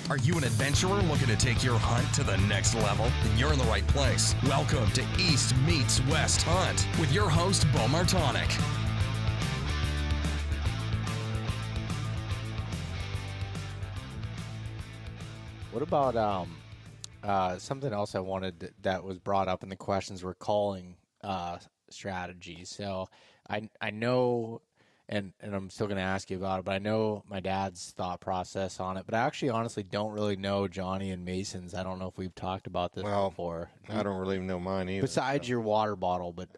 Are you an adventurer looking to take your hunt to the next level? Then you're in the right place. Welcome to East Meets West Hunt with your host, Beau Martonik. What about something else I wanted that was brought up in the questions were calling strategies. So I know, and I'm still going to ask you about it, but I know my dad's thought process on it. But I actually honestly don't really know Johnny and Mason's. I don't know if we've talked about this before. I don't really know mine either. Besides your water bottle, but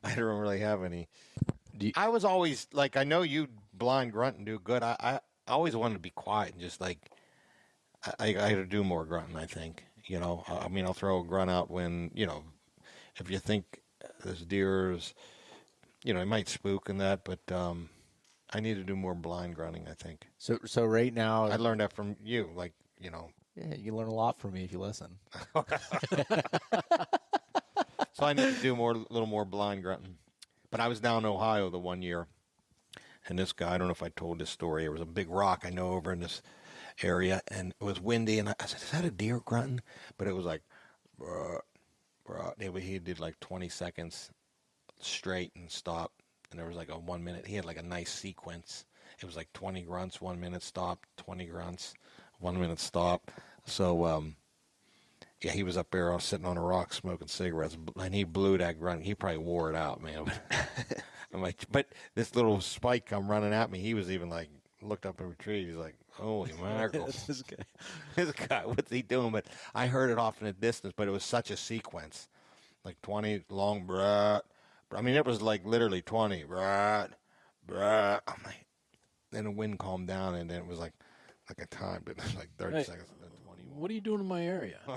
I don't really have any. I was always like, I know you blind grunt and do good. I always wanted to be quiet and just like, I got to do more grunting, I think. You know, I mean, I'll throw a grunt out when, you know, if you think this deer's, you know, it might spook and that, but I need to do more blind grunting, I think. So right now, I learned that from you, like, you know. Yeah, you learn a lot from me if you listen. So I need to do a little more blind grunting. But I was down in Ohio the one year, and this guy, I don't know if I told this story, there was a big rock I know over in this area, and it was windy, and I said, is that a deer grunting? But it was like, bruh, bruh. He did like 20 seconds straight and stop, and there was like a 1 minute. He had like a nice sequence. It was like 20 grunts, 1 minute stop, 20 grunts, 1 minute stop. So, yeah, he was up there sitting on a rock smoking cigarettes, and he blew that grunt. He probably wore it out, man. I'm like, but this little spike come running at me. He was even like, looked up in a tree. He's like, holy mackerel. This guy, what's he doing? But I heard it off in the distance, but it was such a sequence. Like 20 long, bruh. I mean, it was like literally 20, bruh, bruh. I'm like, then the wind calmed down, and then it was like a time, but it was like 30 seconds. And then 21. What are you doing in my area? I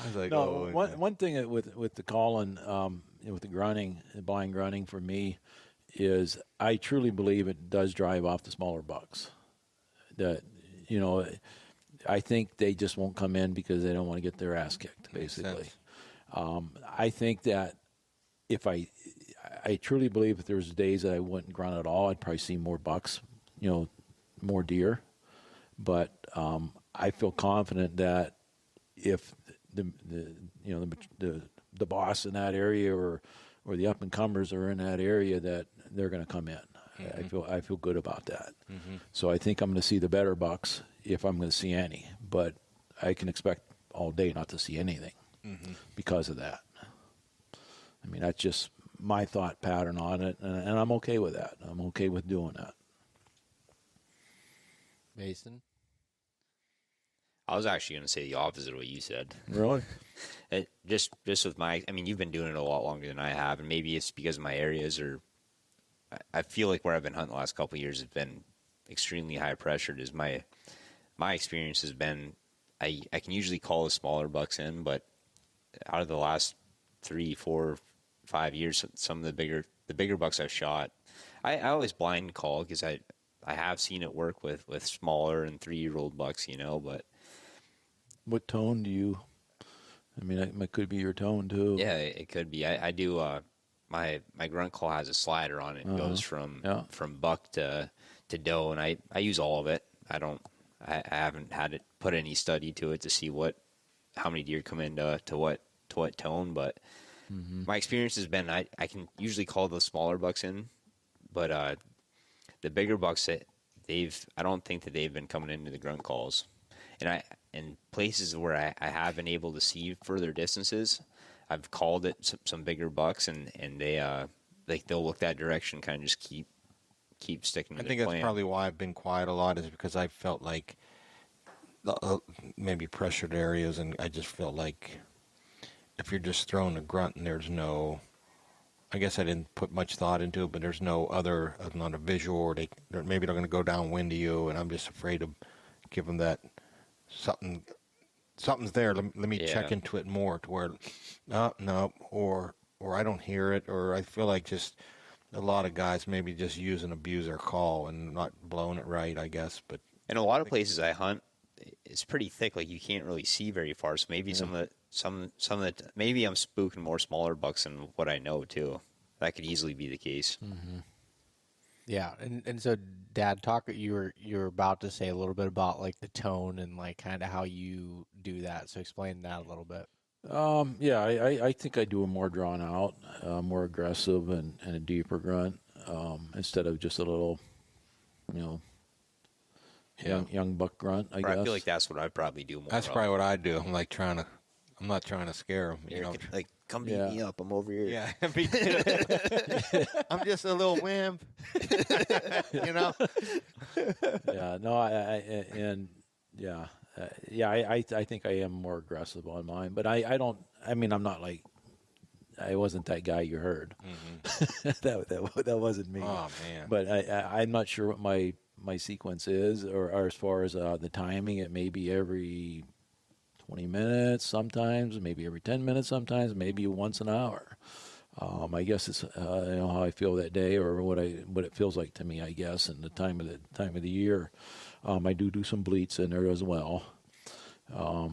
was like, no, one thing with the calling, with the grunting, the blind grunting for me, is I truly believe it does drive off the smaller bucks. That, you know, I think they just won't come in because they don't want to get their ass kicked, basically. I think that if I truly believe if there was days that I wouldn't grunt at all, I'd probably see more bucks, you know, more deer. But I feel confident that if the boss in that area or the up and comers are in that area, that they're going to come in. Mm-hmm. I feel good about that. Mm-hmm. So I think I'm going to see the better bucks if I'm going to see any. But I can expect all day not to see anything because of that. I mean, that's just my thought pattern on it, and I'm okay with that. I'm okay with doing that. Mason? I was actually going to say the opposite of what you said. Really? Just with I mean, you've been doing it a lot longer than I have, and maybe it's because my areas are, I feel like where I've been hunting the last couple of years have been extremely high pressured. Is my experience has been, I can usually call the smaller bucks in, but out of the last 3, 4, 5 years, some of the bigger bucks I've shot, I always blind call because I have seen it work with smaller and 3-year-old bucks, you know, but. What tone do you? I mean, it could be your tone too. Yeah, it could be. I do. My grunt call has a slider on it. It goes from buck to doe, and I use all of it. I haven't had it put any study to it to see how many deer come into what tone, but my experience has been I can usually call the smaller bucks in, but the bigger bucks I don't think that they've been coming into the grunt calls. And in places where I have been able to see further distances, I've called it some bigger bucks, and they they'll look that direction, kind of just keep sticking to their plan. I think that's probably why I've been quiet a lot, is because I felt like maybe pressured areas, and I just felt like if you're just throwing a grunt and there's no, I guess I didn't put much thought into it, but there's no other, not a visual, or maybe they're going to go downwind to you, and I'm just afraid to give them that. Something's there. Let me check into it more to where no, or I don't hear it, or I feel like just a lot of guys maybe just use and abuse their call and not blowing it right, I guess. But in a lot of places I hunt, it's pretty thick. Like you can't really see very far. So maybe some of the maybe I'm spooking more smaller bucks than what I know too. That could easily be the case. Mm-hmm. Yeah, and so Dad, you were about to say a little bit about like the tone and like kind of how you do that. So explain that a little bit. Yeah, I think I do a more drawn out, more aggressive, and a deeper grunt instead of just a little, you know, young buck grunt. I guess. I feel like that's what I'd probably do more. That's probably what I do. I'm not trying to scare them. You know, like come beat me up. I'm over here. yeah. I'm just a little wimp. You know. Yeah, no, I think I am more aggressive on mine, but I don't. I mean, I'm not like. I wasn't that guy you heard. Mm-hmm. that wasn't me. Oh man! But I'm not sure what my sequence is, or as far as the timing. It may be every 20 minutes, sometimes maybe every 10 minutes, sometimes maybe once an hour. I guess it's how I feel that day, or what it feels like to me. I guess, and the time of the year. I do some bleats in there as well. How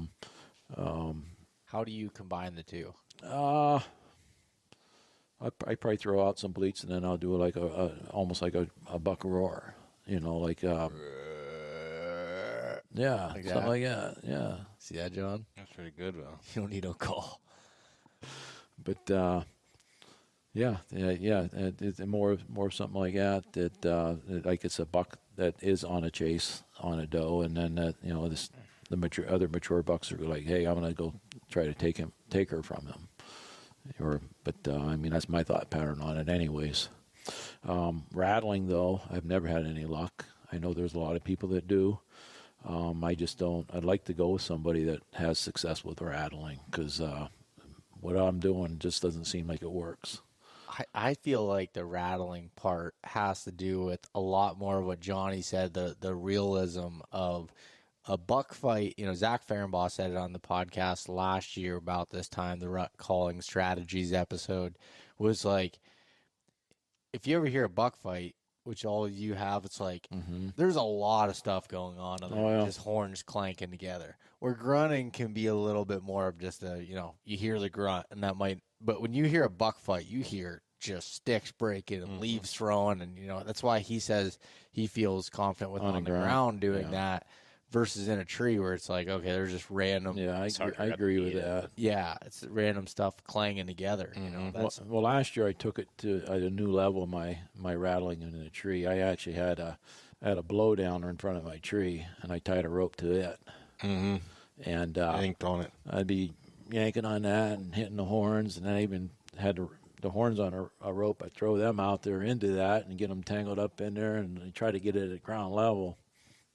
do you combine the two? I probably throw out some bleats, and then I'll do like almost like a buck roar. You know, like yeah, Like something that? like that. Yeah, See that, John? That's pretty good, though. You don't need no call. but. Yeah. It's more something like that. That like it's a buck that is on a chase on a doe, and then the other mature bucks are like, hey, I'm gonna go try to take her from him. I mean that's my thought pattern on it, anyways. Rattling though, I've never had any luck. I know there's a lot of people that do. I just don't. I'd like to go with somebody that has success with rattling because what I'm doing just doesn't seem like it works. I feel like the rattling part has to do with a lot more of what Johnny said, the realism of a buck fight. You know, Zach Fehrenbaugh said it on the podcast last year about this time, the rut calling strategies episode, was like, if you ever hear a buck fight, which all of you have, it's like there's a lot of stuff going on, just horns clanking together. Where grunting can be a little bit more of just you hear the grunt, and that might. But when you hear a buck fight, you hear just sticks breaking and leaves throwing, and that's why he says he feels confident with on the ground doing that versus in a tree where it's like, okay, there's just random. Yeah, I agree with that. Yeah, it's random stuff clanging together. Well, last year I took it to a new level. My rattling in a tree. I actually had a blowdowner in front of my tree, and I tied a rope to it. Mm-hmm. And yanked on it. I'd be yanking on that and hitting the horns, and I even had the horns on a rope. I throw them out there into that and get them tangled up in there, and I try to get it at ground level,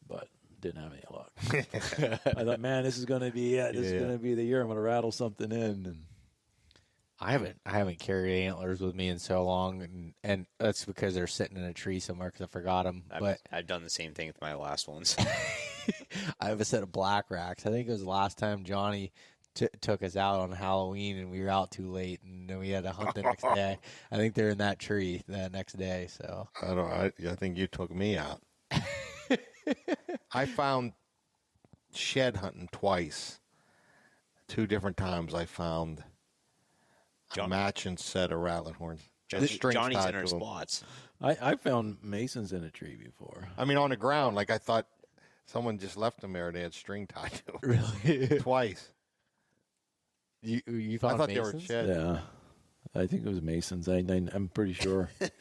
but didn't have any luck. I thought, man, this is going to be it. This is going to be the year I'm going to rattle something in. And I haven't carried antlers with me in so long, and that's because they're sitting in a tree somewhere because I forgot them. But I've done the same thing with my last ones. I have a set of black racks. I think it was the last time Johnny took us out on Halloween, and we were out too late, and then we had to hunt the next day. I think they're in that tree that next day. So I think you took me out. I found shed hunting twice. 2 different times I found a matching set of rattling horns. Johnny's in our spots. I found Masons in a tree before. I mean, on the ground, like I thought someone just left them there. They had string tied to them. really, Twice. You found I thought Masons? they were shed. Yeah, I think it was Mason's. I'm pretty sure. It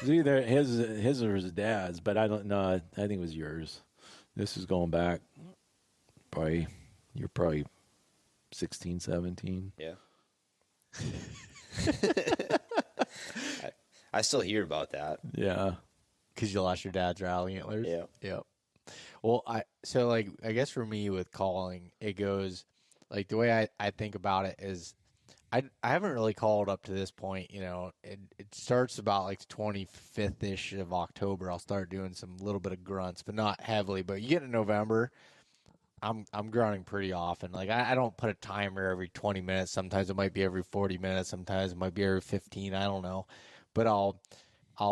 was either his or his dad's, but I don't know. I think it was yours. This is going back you're probably 16, 17. Yeah. I still hear about that. Yeah. Because you lost your dad's rally antlers? Yeah. Yep. Well, I guess for me with calling, it goes, like, the way I think about it is I haven't really called up to this point. It starts about like the 25th-ish of October. I'll start doing some little bit of grunts, but not heavily. But you get in November, I'm grunting pretty often. Like I don't put a timer every 20 minutes. Sometimes it might be every 40 minutes. Sometimes it might be every 15. I don't know. But I'll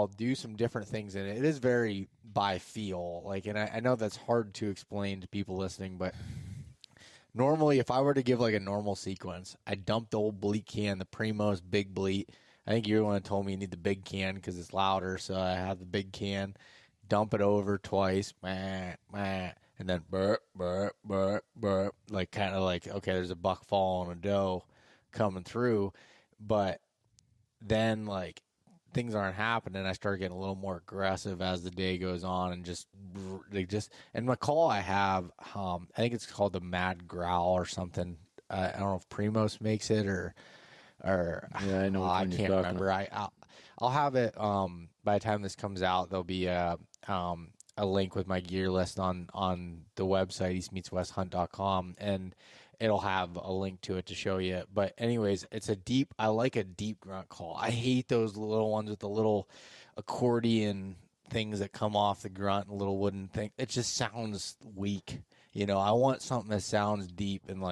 do some different things in it. It is very by feel. Like, and I know that's hard to explain to people listening, but normally if I were to give like a normal sequence, I dump the old bleat can, the Primo's big bleat. I think you're the one that told me you need the big can because it's louder. So I have the big can, dump it over twice, and then burp, burp, burp, burp, like kind of like, okay, there's a buck fall on a doe coming through. But then like things aren't happening. I start getting a little more aggressive as the day goes on, and and my call I have, I think it's called the Mad Growl or something. I don't know if Primos makes it or yeah, I know. I can't remember. I'll have it. By the time this comes out, there'll be a link with my gear list on the website eastmeetswesthunt.com, and it'll have a link to it to show you. But anyways, I like a deep grunt call. I hate those little ones with the little accordion things that come off the grunt and little wooden thing. It just sounds weak. I want something that sounds deep and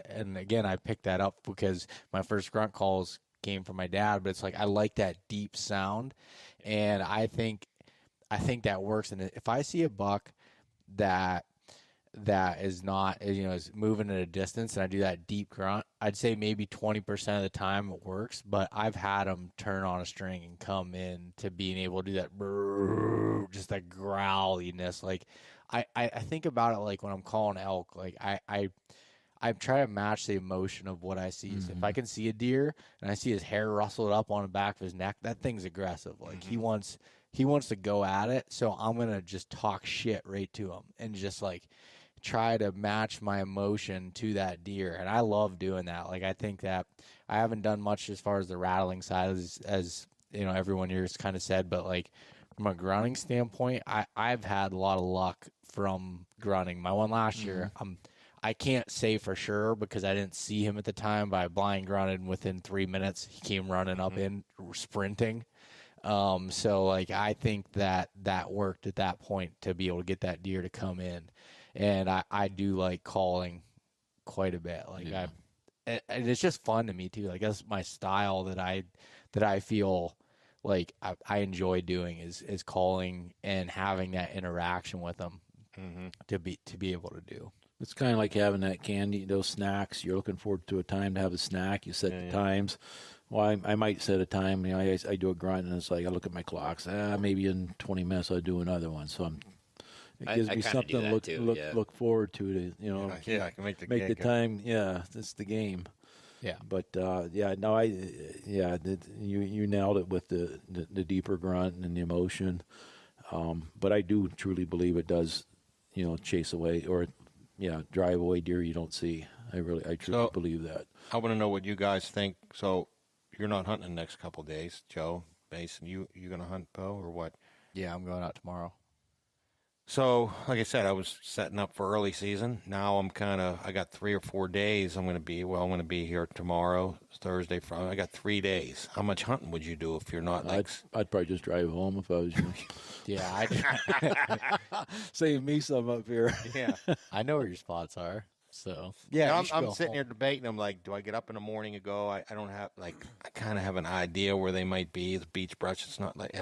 and again, I picked that up because my first grunt calls came from my dad, but it's like, I like that deep sound. And I think that works. And if I see a buck that is not, is moving at a distance and I do that deep grunt, I'd say maybe 20% of the time it works, but I've had them turn on a string and come in to being able to do that brrr, just that growliness. Like I think about it like when I'm calling elk, like I try to match the emotion of what I see. So if I can see a deer and I see his hair rustled up on the back of his neck, that thing's aggressive. Like he wants to go at it. So I'm going to just talk shit right to him and just like try to match my emotion to that deer. And I love doing that. Like, I think that I haven't done much as far as the rattling side as everyone here has kind of said, but like from a grunting standpoint, I've had a lot of luck from grunting. My one last year, I can't say for sure because I didn't see him at the time, but I blind grunted, and within 3 minutes he came running up in sprinting. So like I think that worked at that point to be able to get that deer to come in, and I do like calling quite a bit. Like and it's just fun to me too. Like that's my style that I feel like I enjoy doing is calling and having that interaction with them to be able to do. It's kind of like having that candy, those snacks. You're looking forward to a time to have a snack. You set the times. Well, I might set a time. I do a grunt, and it's like I look at my clocks. Maybe in 20 minutes I'll do another one. So it gives me something to look forward to. I can make the time. Yeah, it's the game. Yeah, but you nailed it with the deeper grunt and the emotion. But I do truly believe it does, chase away or drive away deer you don't see. I truly believe that. I want to know what you guys think. So you're not hunting the next couple of days, Joe, Mason. You going to hunt, Beau, or what? Yeah, I'm going out tomorrow. So, like I said, I was setting up for early season. Now I got 3 or 4 days I'm going to be here tomorrow, Thursday, Friday. I got 3 days. How much hunting would you do if you're not like... I'd probably just drive home if I was you. Yeah, save me some up here. Yeah. I know where your spots are. So yeah, I'm sitting here debating. I'm like, do I get up in the morning and go? I don't have I kind of have an idea where they might be. The beach brush. It's not like I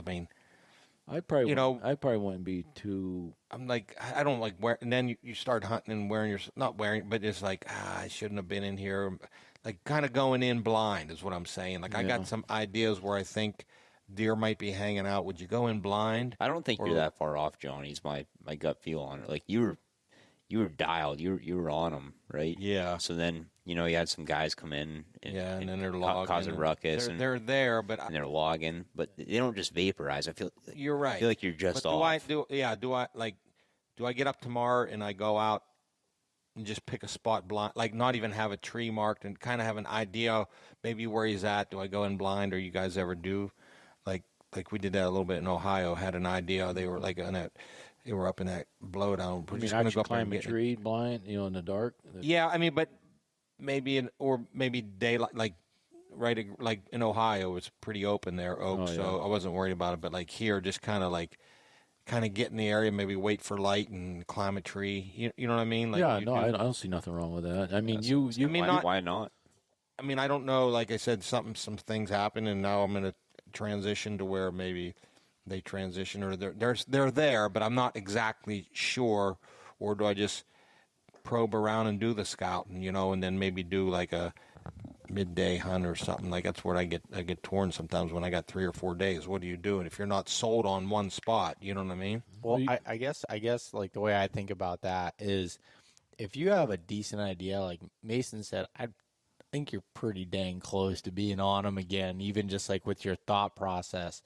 probably wouldn't be too. I'm like, I don't like wear. And then you start hunting and not wearing, but it's like, I shouldn't have been in here. Like kind of going in blind is what I'm saying. Like I got some ideas where I think deer might be hanging out. Would you go in blind? I don't think you're that far off, Johnny. Is my gut feel on it. Like you were dialed. You were on them, right? Yeah. So then you had some guys come in. And then they're logging, causing ruckus. They're there, but and they're logging, but they don't just vaporize. I feel you're right. I feel like you're just off. Do I get up tomorrow and I go out and just pick a spot blind, like not even have a tree marked and kind of have an idea maybe where he's at? Do I go in blind, or you guys ever do? Like we did that a little bit in Ohio. Had an idea. They were like on that. They were up in that blowdown. We're just going to go climb a tree blind, in the dark. Yeah, but maybe maybe daylight, like in Ohio, it's pretty open there, Oak. So I wasn't worried about it. But like here, just kind of get in the area, maybe wait for light and climb a tree. You know what I mean? Like I don't see nothing wrong with that. I mean, why not? I mean, I don't know. Like I said, some things happen, and now I'm going to transition to where maybe they transition, or they're there, but I'm not exactly sure. Or do I just probe around and do the scouting, and then maybe do like midday hunt or something, like that's where I get torn sometimes when I got 3 or 4 days. What do you do? And if you're not sold on one spot, you know what I mean? Well, I guess like the way I think about that is if you have a decent idea, like Mason said, I think you're pretty dang close to being on them again, even just like with your thought process.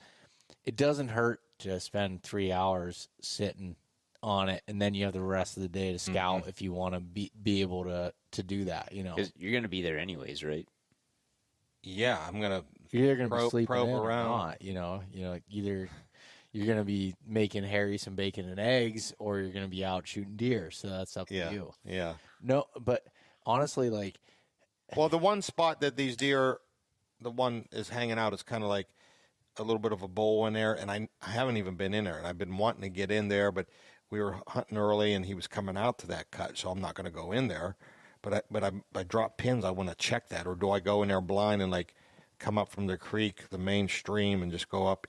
It doesn't hurt to spend 3 hours sitting on it, and then you have the rest of the day to scout if you want to be able to do that, you know. 'Cause you're going to be there anyways, right? Yeah, I'm gonna. You're going to be sleeping probe in around. or not, you know. Either you're going to be making Harry some bacon and eggs, or you're going to be out shooting deer. So that's up to you. Yeah. No, but honestly, like, Well, the one spot that these deer, the one is hanging out, is kind of like a little bit of a bowl in there, and I haven't even been in there, and I've been wanting to get in there, but we were hunting early, and he was coming out to that cut, so I'm not going to go in there. But I drop pins. I want to check that, or do I go in there blind and like come up from the creek, the main stream, and just go up?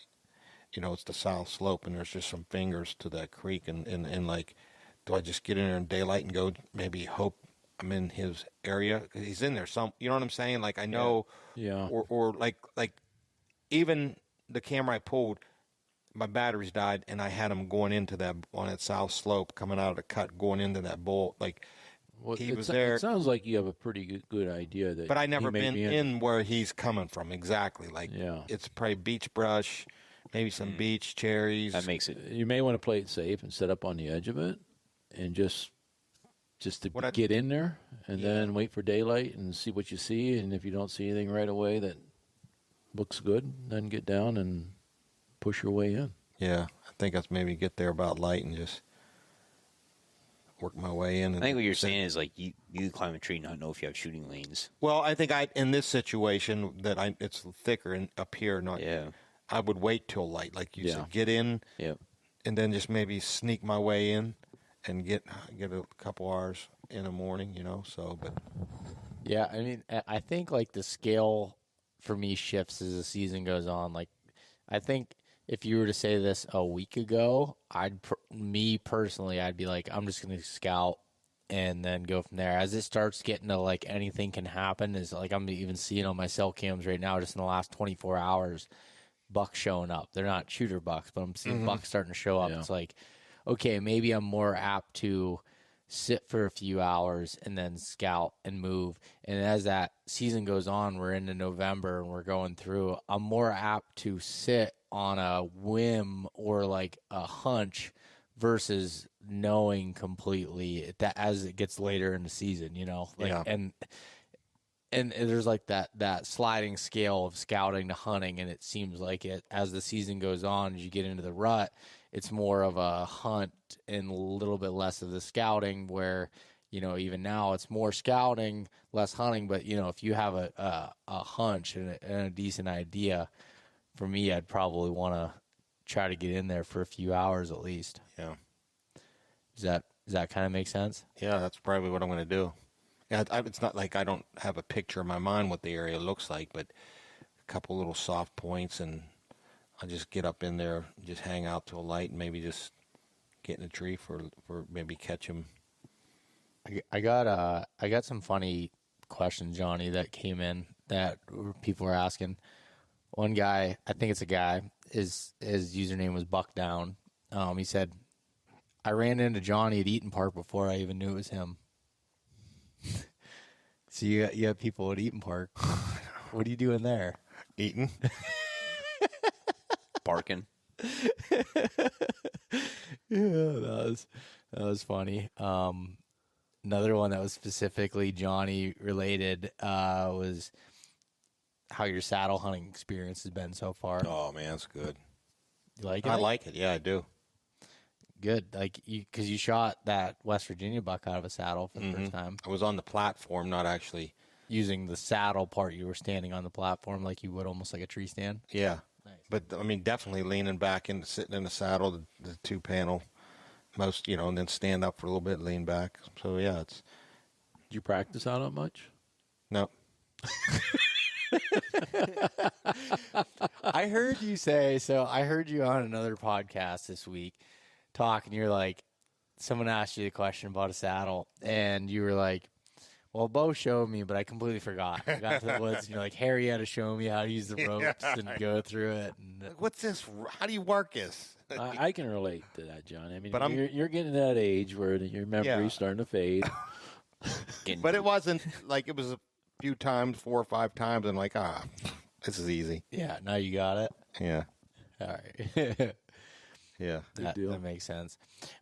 You know, it's the south slope, and there's just some fingers to that creek, and like, do I just get in there in daylight and go maybe hope I'm in his area? 'Cause he's in there some, you know what I'm saying? Like I know, Yeah. or like even the camera I pulled, my batteries died, and I had him going into that on that south slope, coming out of the cut, going into that bowl. Like Well, he was it there, sounds like you have a pretty good idea that. but I never he may been be in where he's coming from exactly. Like Yeah. it's probably beach brush, maybe some beach cherries. That makes it. You may want to play it safe and set up on the edge of it, and just to What I- get in there, and then wait for daylight and see what you see. And if you don't see anything right away that looks good, then get down and push your way in. Yeah, I think that's maybe get there about light and just work my way in. I think what you're saying is like you climb a tree and not know if you have shooting lanes. Well, I think in this situation that it's thicker and up here. Not. Yeah. I would wait till light, like you Yeah. said, get in, Yep. and then just maybe sneak my way in and get a couple hours in the morning. You know, so but yeah, I mean, I think like the scale for me shifts as the season goes on. Like, I think if you were to say this a week ago, me personally, I'd be like, I'm just going to scout and then go from there. As it starts getting to like anything can happen, is like I'm even seeing on my cell cams right now, just in the last 24 hours, bucks showing up. They're not shooter bucks, but I'm seeing bucks starting to show up. Yeah. It's like, okay, maybe I'm more apt to sit for a few hours and then scout and move. And as that season goes on, we're into November and we're going through, I'm more apt to sit on a whim or like a hunch versus knowing completely that as it gets later in the season, you know, like, Yeah. and there's like that sliding scale of scouting to hunting. And it seems like as the season goes on, as you get into the rut, it's more of a hunt and a little bit less of the scouting where, you know, even now it's more scouting, less hunting. But, you know, if you have a hunch and a decent idea, for me, I'd probably want to try to get in there for a few hours at least. yeah. Does that kind of make sense? Yeah, that's probably what I'm going to do. Yeah, it's not like I don't have a picture in my mind what the area looks like, but a couple little soft points, and I'll just get up in there, just hang out till light, and maybe just get in a tree for maybe catch him. I got some funny questions, Johnny, that came in that people were asking. One guy, I think it's a guy, his username was Buck Down. He said, I ran into Johnny at Eaton Park before I even knew it was him. So you have people at Eaton Park. What are you doing there? Eating. Barking. Yeah, that was funny. Another one that was specifically Johnny related was how your saddle hunting experience has been so far. Oh man, it's good. You like it? I like it. Yeah, I do. Good, like because you shot that West Virginia buck out of a saddle for the first time, I was on the platform, not actually. using the saddle part. You were standing on the platform like you would almost like a tree stand. Yeah. Nice. But I mean, definitely leaning back and sitting in the saddle, the two panel, most, you know, and then stand up for a little bit, lean back. So yeah, it's Did you practice out on much? no. I heard you say, so I heard you on another podcast this week talk, and you're like, someone asked you the question about a saddle, and you were like, Well, Beau showed me, but I completely forgot. I got to the woods, and you're like, Harry had to show me how to use the ropes and go through it. And What's this? How do you work this? I can relate to that, John. I mean, But you're getting to that age where your memory's starting to fade. But it wasn't like it was a few times, 4 or 5 times, and like, this is easy. yeah, now you got it. Yeah. All right. Yeah. That makes sense.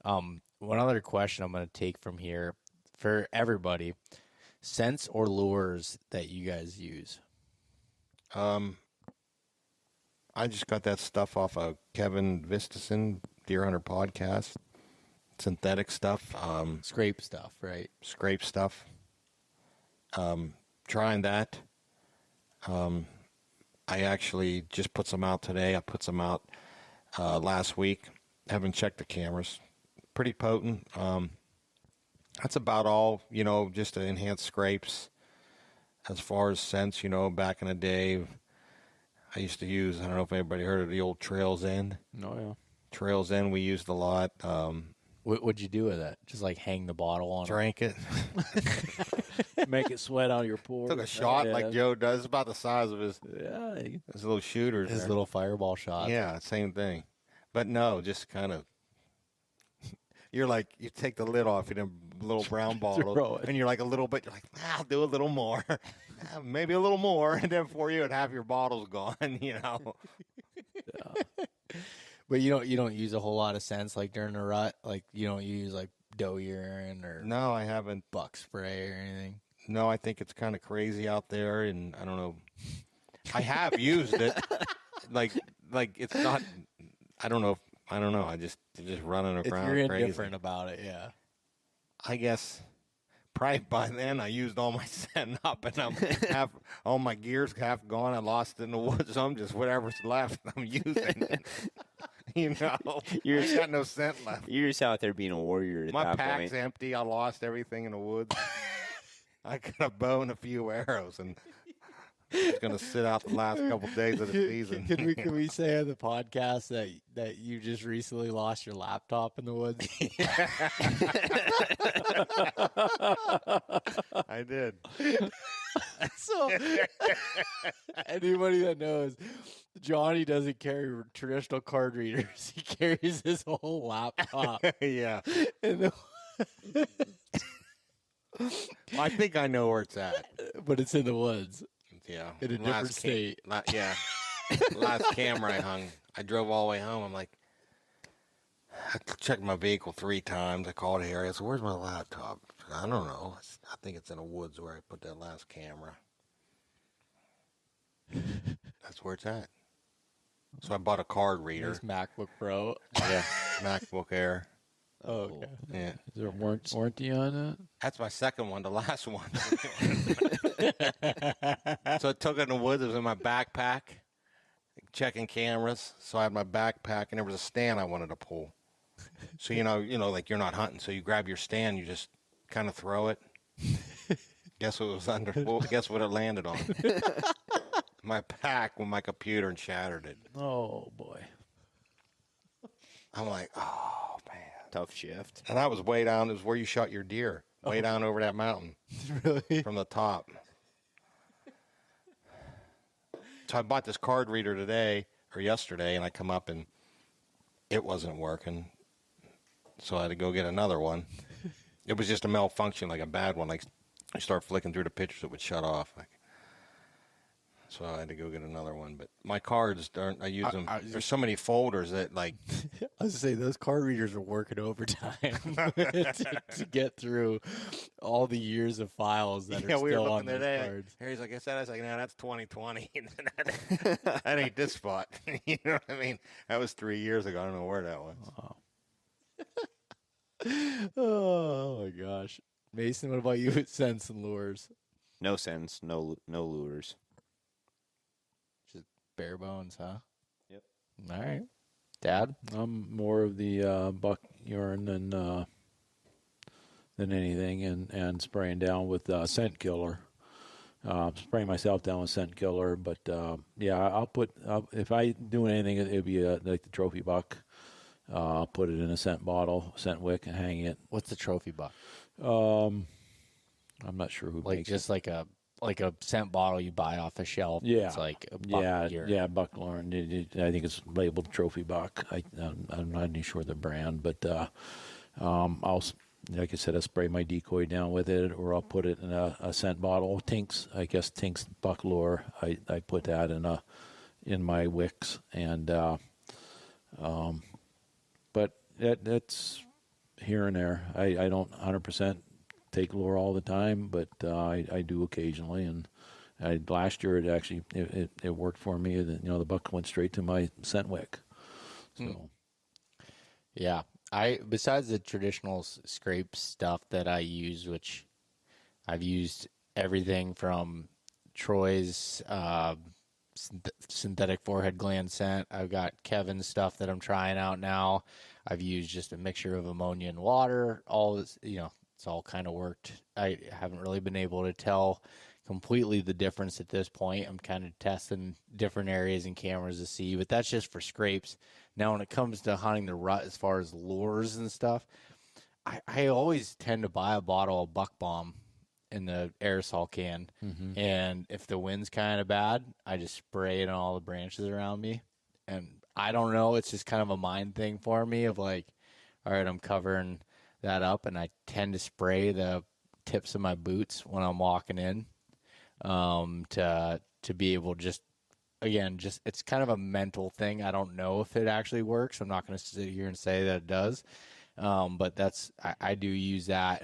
One other question I'm going to take from here for everybody: scents or lures that you guys use? I just got that stuff off of Kevin Vistison, Deer Hunter podcast. Synthetic stuff. Scrape stuff, right? Scrape stuff. Trying that. I actually just put some out today. I put some out last week. Haven't checked the cameras. Pretty potent. That's about all, just to enhance scrapes. As far as scents, back in the day, I used to use, I don't know if anybody heard of the old Trails End. Oh, yeah. Trails End we used a lot. What'd you do with it? Just like hang the bottle on Drank it. Make it sweat out of your pores. Took a shot like Joe does. It's about the size of his Yeah. little shooters. his little fireball shot? Yeah, same thing. But no, just kind of. You're like, you take the lid off in a little brown bottle, and you're like a little bit, you're like, I'll do a little more. Maybe a little more. And then before you would have your bottles gone, Yeah. But you don't use a whole lot of scents like during the rut. Like you don't use like doe urine or No, I haven't. buck spray or anything. No, I think it's kind of crazy out there, and I don't know. I have used it. Like it's not. I don't know. I don't know. I just running If around you're crazy. indifferent about it, yeah. I guess probably by then I used all my scent up, and I'm half all my gear's half gone. I lost it in the woods. So I'm just whatever's left. I'm using. I got no scent left. You're just out there being a warrior at My that pack's point. empty. I lost everything in the woods. I got a bow and a few arrows, and it's going to sit out the last couple days of the season. Can we say on the podcast that you just recently lost your laptop in the woods? I did. So anybody that knows, Johnny doesn't carry traditional card readers. He carries his whole laptop. Yeah. And I think I know where it's at. but it's in the woods. Yeah. In a different state. Yeah. Last camera I hung. I drove all the way home. I'm like, I checked my vehicle 3 times. I called Harry. I said, where's my laptop? I don't know. I think it's in the woods where I put that last camera. That's where it's at. So I bought a card reader. Nice MacBook Pro. Yeah. MacBook Air. Oh, okay. Yeah. Is there a warranty on that? That's my second one, the last one. So I took it in the woods. It was in my backpack, checking cameras. So I had my backpack, and there was a stand I wanted to pull. So, like you're not hunting. So you grab your stand, you just kind of throw it. Guess what was under? Well, guess what it landed on? My pack with my computer and shattered it. Oh, boy. I'm like, oh, man. Tough shift. And that was way down. It was where you shot your deer. Way down over that mountain. Really? From the top. So I bought this card reader today or yesterday, and I come up and it wasn't working. So I had to go get another one. It was just a malfunction, like a bad one. Like I start flicking through the pictures, it would shut off. So I had to go get another one. But my cards, I use them. There's so many folders that like. I was gonna say those card readers are working overtime to get through all the years of files that are we were still looking on those today. cards. Harry's like, I said, no, that's 2020. That ain't this spot. You know what I mean? That was 3 years ago. I don't know where that was. Oh my gosh, Mason, what about you with scents and lures? No sense, no lures. Just bare bones, huh? Yep. All right, Dad. I'm more of the buck urine than anything, and spraying down with scent killer. Spraying myself down with scent killer, but I'll put if I do anything, it'd be like the trophy buck. I'll put it in a scent bottle, scent wick, and hang it. What's the trophy buck? I'm not sure who Like makes just it. like a scent bottle you buy off a shelf. Yeah, It's like a buck gear. yeah, Buck Lauren. I think it's labeled Trophy Buck. I'm not even sure the brand, but I'll, like I said, I spray my decoy down with it, or I'll put it in a scent bottle. Tink's Buck Lure. I put that in my wicks, and but that's here and there. I don't 100% take lure all the time, but I do occasionally. And last year it worked for me. The buck went straight to my scent wick. So Yeah, besides the traditional scrape stuff that I use, which I've used everything from Troy's synthetic forehead gland scent. I've got Kevin's stuff that I'm trying out now. I've used just a mixture of ammonia and water. All this, it's all kind of worked. I haven't really been able to tell completely the difference at this point. I'm kind of testing different areas and cameras to see, but that's just for scrapes. Now, when it comes to hunting the rut, as far as lures and stuff, I always tend to buy a bottle of Buck Bomb in the aerosol can, and if the wind's kind of bad, I just spray it on all the branches around me. And I don't know, it's just kind of a mind thing for me of like, all right, I'm covering that up, and I tend to spray the tips of my boots when I'm walking in, to be able just it's kind of a mental thing. I don't know if it actually works. I'm not going to sit here and say that it does, but I do use that.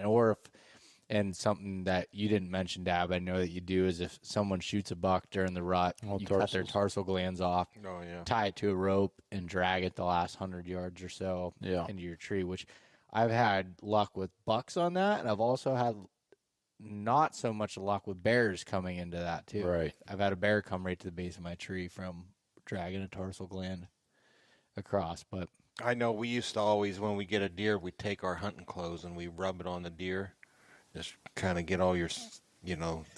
And something that you didn't mention, Dab, I know that you do, is if someone shoots a buck during the rut, you cut their tarsal glands off, tie it to a rope, and drag it the last 100 yards or so into your tree, which I've had luck with bucks on that, and I've also had not so much luck with bears coming into that, too. Right. I've had a bear come right to the base of my tree from dragging a tarsal gland across, but... I know we used to always, when we get a deer, we take our hunting clothes and we rub it on the deer. Just kind of get all your,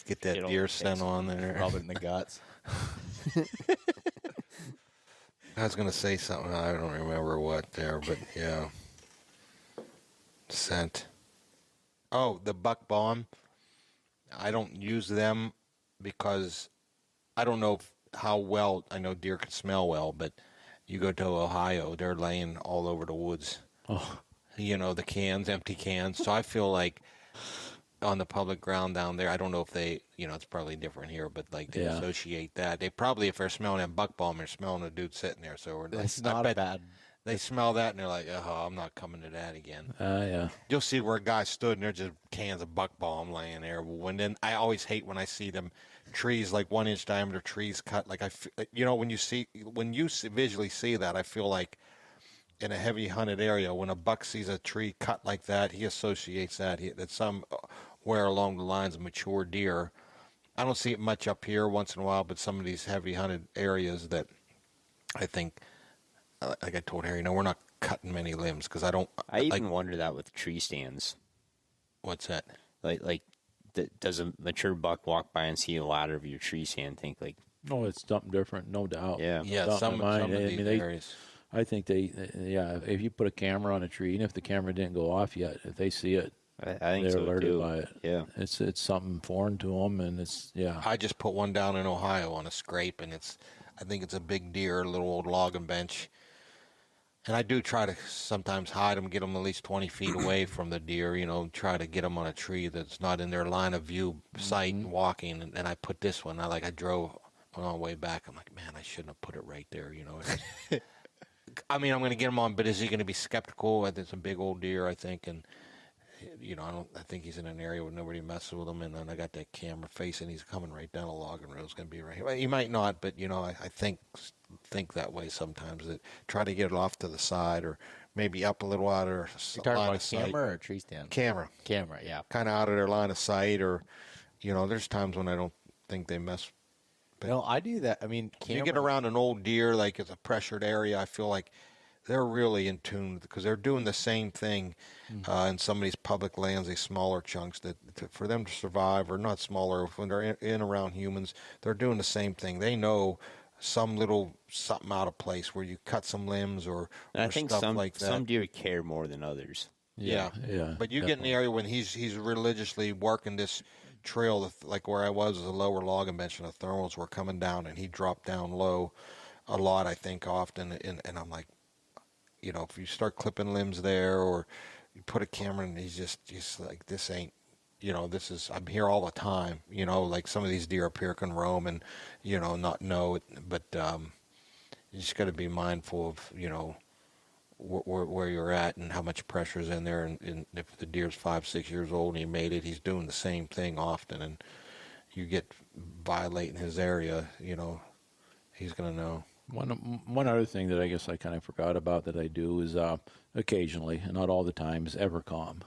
get that deer scent on there. Rub it in the guts. I was going to say something. I don't remember what there, but yeah. Scent. Oh, the Buck Bomb. I don't use them because I don't know how well, I know deer can smell well, but you go to Ohio, they're laying all over the woods. Oh. The cans, empty cans. So I feel like on the public ground down there, I don't know if they, it's probably different here, but like they associate that. They probably, if they're smelling that Buck Bomb, they're smelling a dude sitting there. So that's not bad. They smell that and they're like, oh, I'm not coming to that again. Yeah. You'll see where a guy stood and there's just cans of Buck Bomb laying there. When then I always hate when I see them trees, like 1 inch diameter trees cut. Like when you visually see that, I feel like in a heavy hunted area, when a buck sees a tree cut like that, he associates that somewhere along the lines of mature deer. I don't see it much up here once in a while, but some of these heavy hunted areas that I think, like I told Harry, we're not cutting many limbs because I don't. I even wonder that with tree stands. What's that? Does a mature buck walk by and see a ladder of your tree stand? Think like, no, it's something different, no doubt. Yeah. Some of these areas. I think if you put a camera on a tree, and if the camera didn't go off yet, if they see it, I think they're so alerted too. by it. Yeah, it's something foreign to them, and it's I just put one down in Ohio on a scrape, and I think it's a big deer, a little old logging bench. And I do try to sometimes hide them, get them at least 20 feet away from the deer, try to get them on a tree that's not in their line of view sight and walking. And I put this one, I drove on the way back. I'm like, man, I shouldn't have put it right there, I mean, I'm going to get him on, but is he going to be skeptical? It's a big old deer, I think. And, I think he's in an area where nobody messes with him. And then I got that camera facing, he's coming right down a logging road. It's going to be right here. Well, he might not, but, I think that way sometimes, that try to get it off to the side or maybe up a little out of their line of sight. Camera or tree stand? Camera, yeah. kind of out of their line of sight, or there's times when I don't think they mess. But no, I do that. I mean, you get around an old deer, like it's a pressured area, I feel like they're really in tune because they're doing the same thing in some of these public lands, these smaller chunks, for them to survive, or not smaller, when they're in around humans, they're doing the same thing. They know some little something out of place where you cut some limbs or I think stuff like that. Some deer care more than others. Yeah. But you get in the area when he's religiously working this trail, like where I was a lower logging bench, and the thermals were coming down, and he dropped down low a lot, I think, often. And I'm like, if you start clipping limbs there, or you put a camera in, he's just like, this ain't, this is, I'm here all the time, like some of these deer up here can roam and, not know it, but you just got to be mindful of, where you're at and how much pressure is in there. And if the deer's 5-6 years old and he made it, he's doing the same thing often, and you get violating his area, he's going to know. One other thing that I guess I kind of forgot about that I do is occasionally, and not all the time, is Evercalm.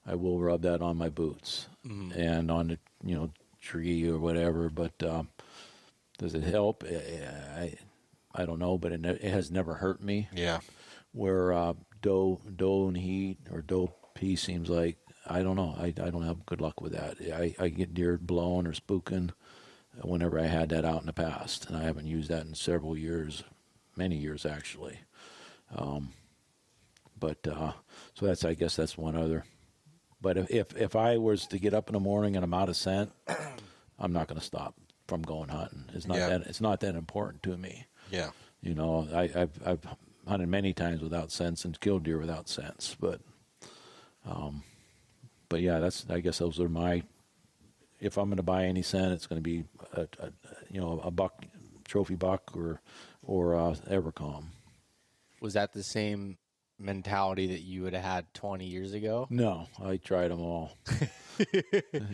I will rub that on my boots and on the tree or whatever. But does it help? I don't know, but it has never hurt me. Yeah. Where doe and heat or doe pea seems like, I don't know. I don't have good luck with that. I get deer blown or spooking whenever I had that out in the past, and I haven't used that in several years, many years actually. So I guess that's one other. But if I was to get up in the morning and I'm out of scent, I'm not going to stop from going hunting. It's not that important to me. Yeah. I've hunted many times without scents and killed deer without scents, but yeah, I guess those are my. If I'm going to buy any scent, it's going to be a buck, trophy buck, or Evercalm. Was that the same mentality that you would have had 20 years ago? No, I tried them all.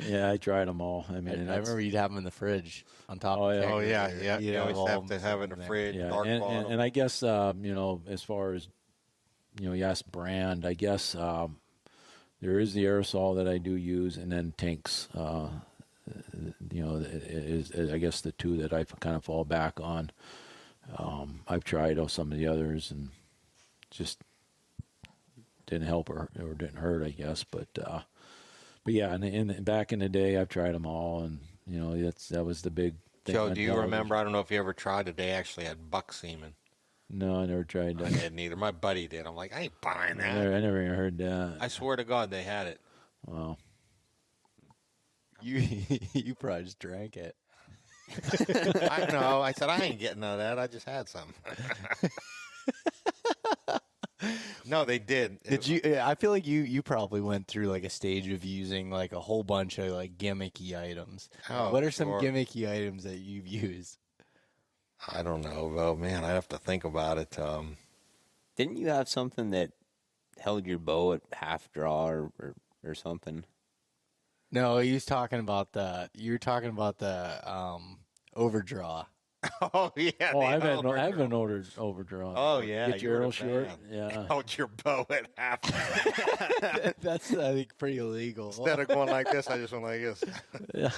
Yeah, I tried them all. I mean, I remember you'd have them in the fridge on top. Oh, of yeah. Oh yeah. You always have to have it in the fridge. Yeah, Dark bottom. and I guess as far as you asked brand, I guess there is the aerosol that I do use, and then tanks. Is I guess the two that I kind of fall back on. I've tried some of the others and just didn't help or didn't hurt, I guess. But yeah, and back in the day, I've tried them all, and that was the big thing. Joe, do you remember? I don't know if you ever tried it. They actually had buck semen. No, I never tried that. I didn't either. My buddy did. I'm like, I ain't buying that. I never even heard that. I swear to God, they had it. Wow. You probably just drank it. I know. I said, I ain't getting none of that. I just had some. No, they did. Did you? I feel like you probably went through like a stage of using like a whole bunch of like gimmicky items. Oh, what are some sure. gimmicky items that you've used? I don't know, though. Man, I have to think about it. Didn't you have something that held your bow at half draw or something? No, you were talking about the overdraw. Oh yeah. Oh, I've been ordered overdrawn. Oh yeah. Get your arrow short. Yeah. Hold your bow at half. That's I think pretty illegal. Instead of going like this, I just went like this. Yeah.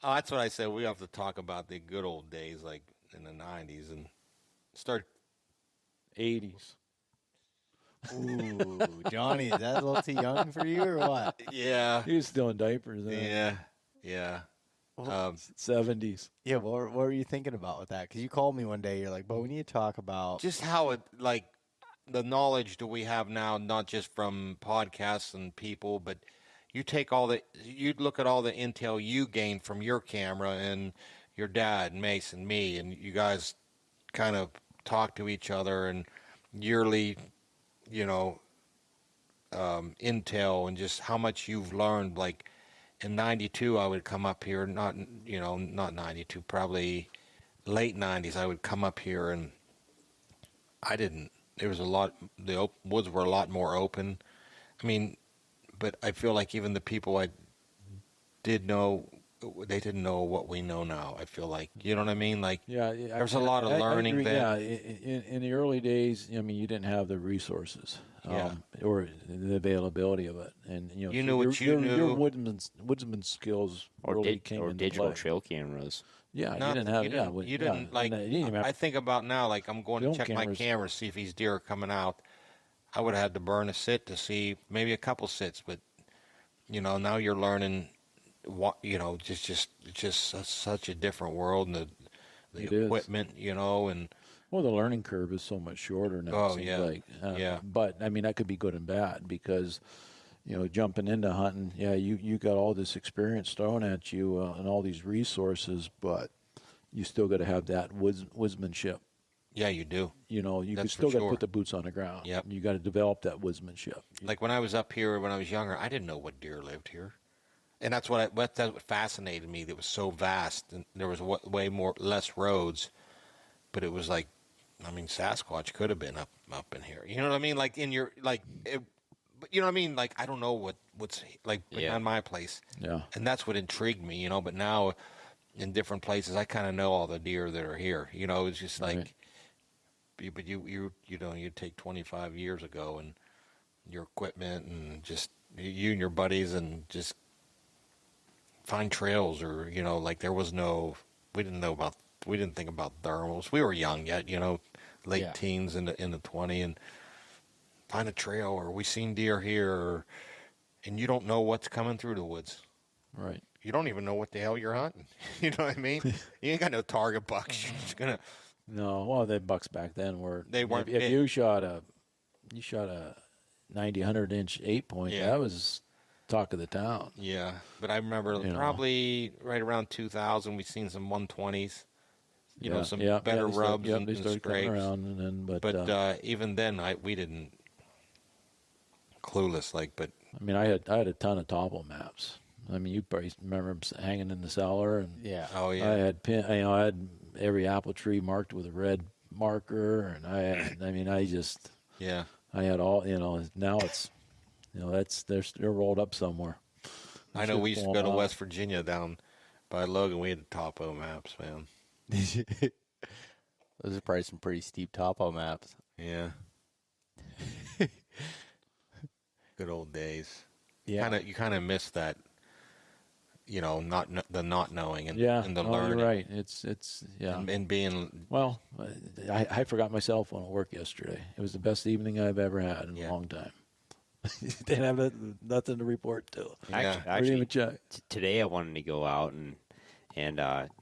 Oh, that's what I said. We have to talk about the good old days, like in the '90s, and start 80s. Ooh, Johnny, is that a little too young for you or what? Yeah. He was still in diapers then. Yeah. 70s. Yeah, what were you thinking about with that? Because you called me one day. You're like, "But we need to talk about Just how it, like, the knowledge that we have now, not just from podcasts and people, but you look at all the intel you gained from your camera and your dad, Mason, me, and you guys kind of talk to each other and yearly, intel and just how much you've learned. Like in '92, I would come up here, not 92, probably late '90s. I would come up here and there was a lot. The woods were a lot more open. I mean, but I feel like even the people I did know, they didn't know what we know now. I feel like, you know what I mean? Like, Yeah, there's a lot of learning there. there. Yeah, in the early days, you didn't have the resources, Yeah. or the availability of it, and You knew what you knew. Your woodman skills really came into digital play. trail cameras. Yeah, you didn't have. You didn't like. You didn't even have I think about now, like I'm going to film check my cameras. camera, see if these deer are coming out. I would have had to burn a sit to see maybe a couple sits, but now you're learning. Just such a different world, and the It is. equipment, and Well, the learning curve is so much shorter now. Oh, it seems yeah. like. Yeah. But, I mean, that could be good and bad because, jumping into hunting, you got all this experience thrown at you and all these resources, but you still got to have that woodsmanship. Yeah, you do. You still got to put the boots on the ground. Yep. You got to develop that woodsmanship. Like when I was up here when I was younger, I didn't know what deer lived here. And that's what fascinated me. It was so vast, and there was way less roads, but it was like, I mean, Sasquatch could have been up in here. You know what I mean? Like in your but you know what I mean? Like I don't know what's like behind my place. Yeah. And that's what intrigued me. But now in different places, I kind of know all the deer that are here. It's just like, right. But you take 25 years ago and your equipment and just you and your buddies and just find trails or like there was no, we didn't think about thermals. We were young yet, late teens into 20, and find a trail or we seen deer here, and you don't know what's coming through the woods. Right. You don't even know what the hell you're hunting. You know what I mean? You ain't got no target bucks. You're just gonna. No, well, the bucks back then weren't. They weren't. If you shot a 90, 100-inch 8-point, that was talk of the town. Yeah, but I remember probably right around 2000, we seen some 120s. Some better rubs and scrapes. Around and then, but even then, we didn't. Clueless, but I mean, I had a ton of topo maps. I mean, you probably remember them hanging in the cellar, and I had I had every apple tree marked with a red marker, and I had all. Now it's they're rolled up somewhere. I know we used to go to West Virginia down by Logan. We had topo maps, man. Those are probably some pretty steep topo maps. Yeah. Good old days. Yeah. You kind of miss that, not knowing and the oh, learning. You're right. It's and being. Well, I forgot my cell phone at work yesterday. It was the best evening I've ever had in a long time. Didn't have nothing to report to. Actually, today I wanted to go out and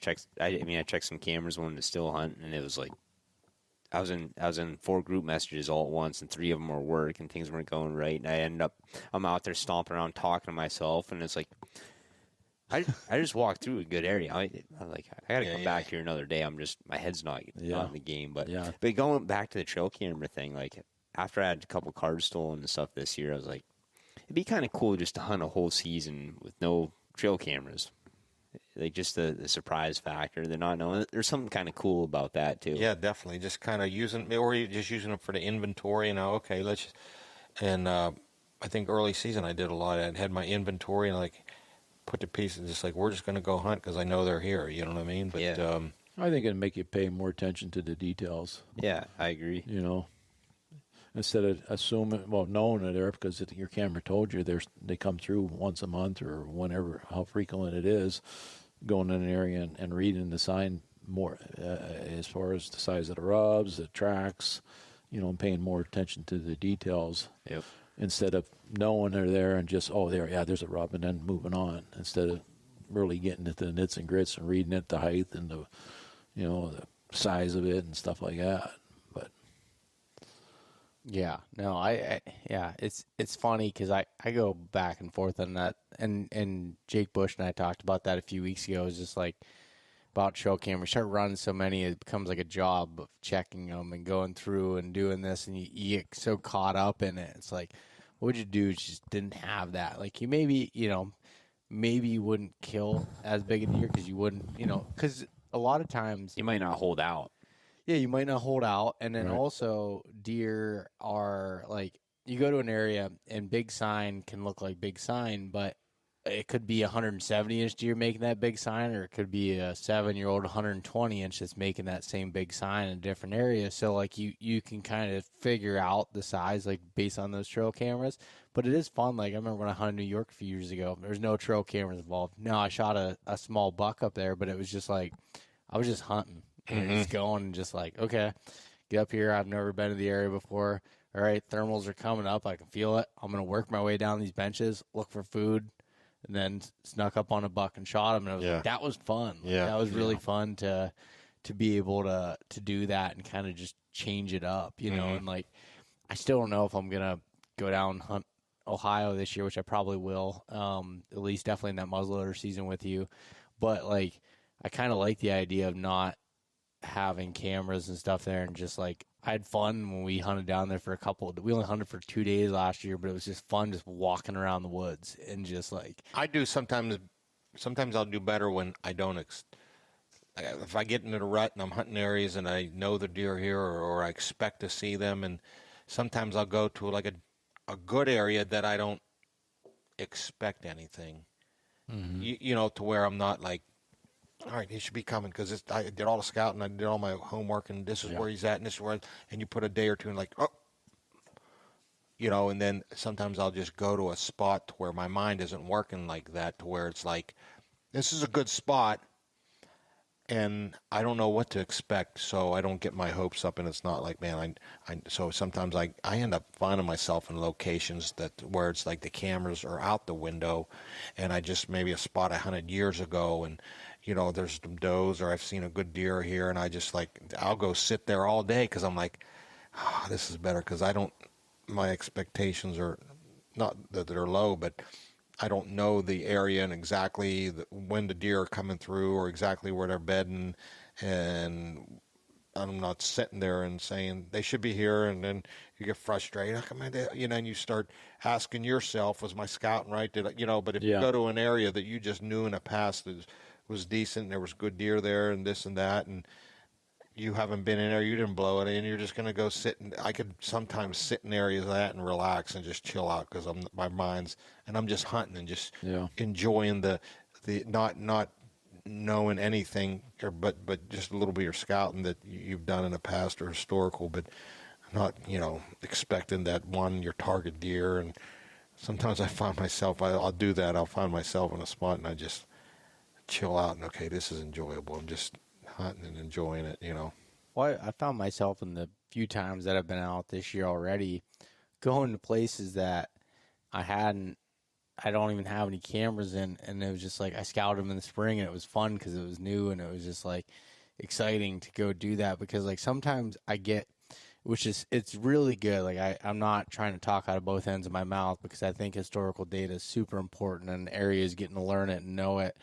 check. I checked some cameras, wanted to still hunt, and it was like I was in 4 group messages all at once, and 3 of them were work, and things weren't going right. And I'm out there stomping around talking to myself, and it's like I just walked through a good area. I'm like, I got to come back here another day. My head's not in the game. But going back to the trail camera thing, like after I had a couple cars stolen and stuff this year, I was like, it'd be kind of cool just to hunt a whole season with no trail cameras. Like just the surprise factor, they're not knowing. There's something kind of cool about that too. Yeah, definitely. Just kind of using them for the inventory. And I think early season I did a lot. I had my inventory and put the pieces. Just like we're just going to go hunt because I know they're here. You know what I mean? But I think it'd make you pay more attention to the details. Yeah, I agree. Instead of knowing they're there because your camera told you they come through once a month or whenever, how frequent it is, going in an area and reading the sign more as far as the size of the rubs, the tracks, and paying more attention to the details. Yep. Instead of knowing they're there and just, there's a rub, and then moving on. Instead of really getting into the nits and grits and reading it, the height and the size of it and stuff like that. But yeah, no, it's funny because I go back and forth on that, and Jake Bush and I talked about that a few weeks ago. It's just like about trail camera. We start running so many, it becomes like a job of checking them and going through and doing this, and you get so caught up in it. It's like, what would you do if you just didn't have that? Like you maybe you wouldn't kill as big a deer because you wouldn't, because a lot of times you might not hold out. Yeah, you might not hold out. And then also deer are like, you go to an area and big sign can look like big sign, but it could be a 170-inch deer making that big sign, or it could be a 7-year-old 120-inch that's making that same big sign in a different area. So like you can kind of figure out the size like based on those trail cameras. But it is fun. Like I remember when I hunted New York a few years ago, there was no trail cameras involved. No, I shot a small buck up there, but it was just like I was just hunting. And just going and just like, okay, get up here. I've never been to the area before. All right, thermals are coming up. I can feel it. I'm going to work my way down these benches, look for food, and then snuck up on a buck and shot him. And I was like, that was fun. Yeah. That was really fun to to be able to do that and kind of just change it up, you know. And like, I still don't know if I'm gonna go down hunt Ohio this year, which I probably will, at least definitely in that muzzleloader season with you. But like, I kind of like the idea of not having cameras and stuff there, and just like, I had fun when we hunted down there for we only hunted for 2 days last year, but it was just fun just walking around the woods and just like. I do sometimes I'll do better when I don't if I get into the rut and I'm hunting areas and I know the deer here, or I expect to see them, and sometimes I'll go to like a good area that I don't expect anything, you know, to where I'm not like, all right, he should be coming, because I did all the scouting, I did all my homework, and this is where he's at, and this is where, and you put a day or two and like, oh, you know, and then sometimes I'll just go to a spot to where my mind isn't working like that, to where it's like, this is a good spot, and I don't know what to expect, so I don't get my hopes up, and it's not like, man, so sometimes I end up finding myself in locations where it's like the cameras are out the window, and I just, maybe a spot I hunted years ago, and, you know, there's some does, or I've seen a good deer here, and I just like, I'll go sit there all day, because I'm like, oh, this is better, because my expectations are not that they're low, but I don't know the area and exactly when the deer are coming through, or exactly where they're bedding, and I'm not sitting there and saying they should be here, and then you get frustrated. How come you know, and you start asking yourself, was my scouting right? Did I, you know? But if you go to an area that you just knew in the past that was decent, and there was good deer there, and this and that, and you haven't been in there, you didn't blow it, and you're just going to go sit, and I could sometimes sit in areas like that and relax and just chill out, because my mind's, and I'm just hunting and just enjoying the not knowing anything, but just a little bit of scouting that you've done in the past, or historical, but not, you know, expecting that your target deer. And sometimes I find myself, I'll do that, I'll find myself in a spot and I just chill out, and okay, this is enjoyable, I'm just hunting and enjoying it, you know. Well, I found myself in the few times that I've been out this year already, going to places that I don't even have any cameras in, and it was just like, I scouted them in the spring, and it was fun because it was new, and it was just like exciting to go do that, because like sometimes I get, it's really good. Like I'm not trying to talk out of both ends of my mouth, because I think historical data is super important, and areas getting to learn it and know it.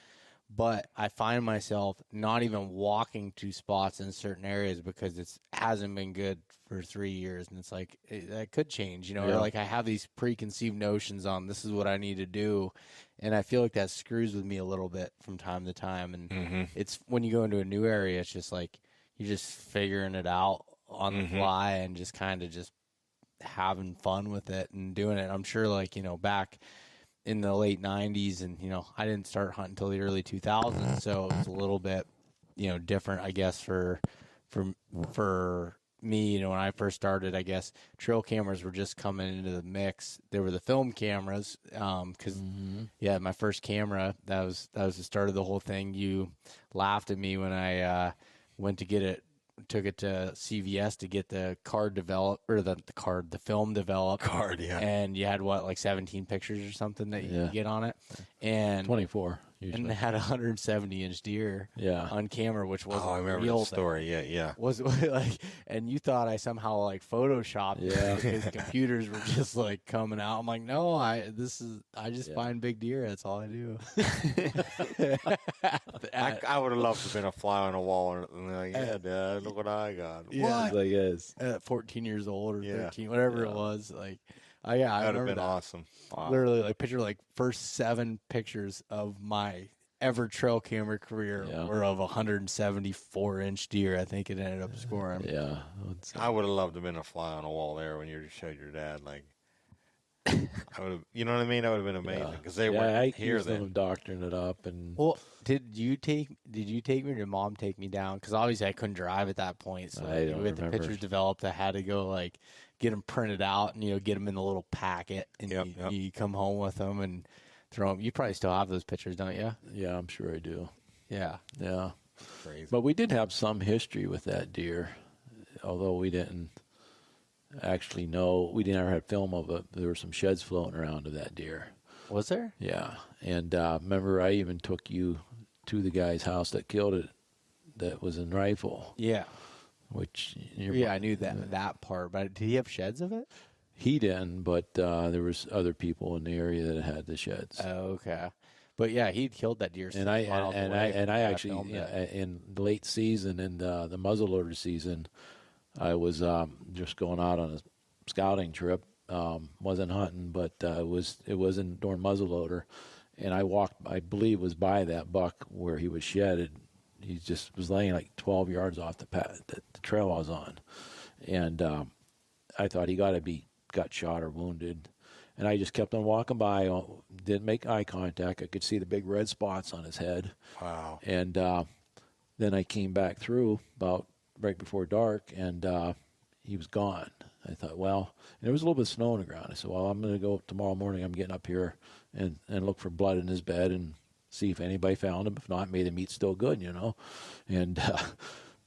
But I find myself not even walking to spots in certain areas because it hasn't been good for 3 years. And it's like, that could change, you know, or like I have these preconceived notions on this is what I need to do. And I feel like that screws with me a little bit from time to time. And it's when you go into a new area, it's just like, you're just figuring it out on the fly and just kind of just having fun with it and doing it. I'm sure, like, you know, back in the late 90s, and, you know, I didn't start hunting until the early 2000s, so it was a little bit, you know, different, I guess, for me. You know, when I first started, I guess trail cameras were just coming into the mix. There were the film cameras, because my first camera, that was the start of the whole thing. You laughed at me when I went to get it, took it to CVS to get the card developed, or the film developed. And you had what, like 17 pictures or something that you could get on it, and 24 usually. And they had a 170-inch deer on camera, which wasn't I remember real the story. Was like, and you thought I somehow like photoshopped it because computers were just like coming out. I'm like, no, I just find big deer. That's all I do. I would have loved to have been a fly on a wall and like, yeah, Dad, look what I got. Yeah, what? Like is at 14 years old or 13, whatever it was. Like, I That would have remember been that. awesome. Wow. Literally, like, picture like first 7 pictures of my ever trail camera career were of a 174-inch deer. I think it ended up scoring. Yeah, I would have loved to have been a fly on a wall there when you showed your dad. Like, I would have, you know what I mean? That would have been amazing because they weren't here then. Them doctoring it up and. Well, did you take me, or did your mom take me down? Because obviously I couldn't drive at that point, so I don't with the pictures developed, I had to go like get them printed out and get them in the little packet, and you come home with them and throw them. You probably still have those pictures, don't you? Yeah, I'm sure I do. Yeah. Crazy. But we did have some history with that deer, although we didn't actually know. We didn't ever have film of it. There were some sheds floating around of that deer. Was there? Yeah. And remember, I even took you to the guy's house that killed it that was in rifle. Yeah. Which I knew that part, but did he have sheds of it? He didn't, but there was other people in the area that had the sheds. Oh, okay. But yeah, he killed that deer. And I actually in the late season and the muzzleloader season, I was just going out on a scouting trip. Wasn't hunting, but it was during muzzleloader, and I believe was by that buck where he was shedded. He just was laying like 12 yards off the trail I was on, and I thought he got shot or wounded, and I just kept on walking by. Didn't make eye contact. I could see the big red spots on his head. Wow. And then I came back through about right before dark, and he was gone. I thought, well, and there was a little bit of snow on the ground. I said, well, I'm going to go tomorrow morning. I'm getting up here and look for blood in his bed and see if anybody found him. If not, maybe the meat's still good, And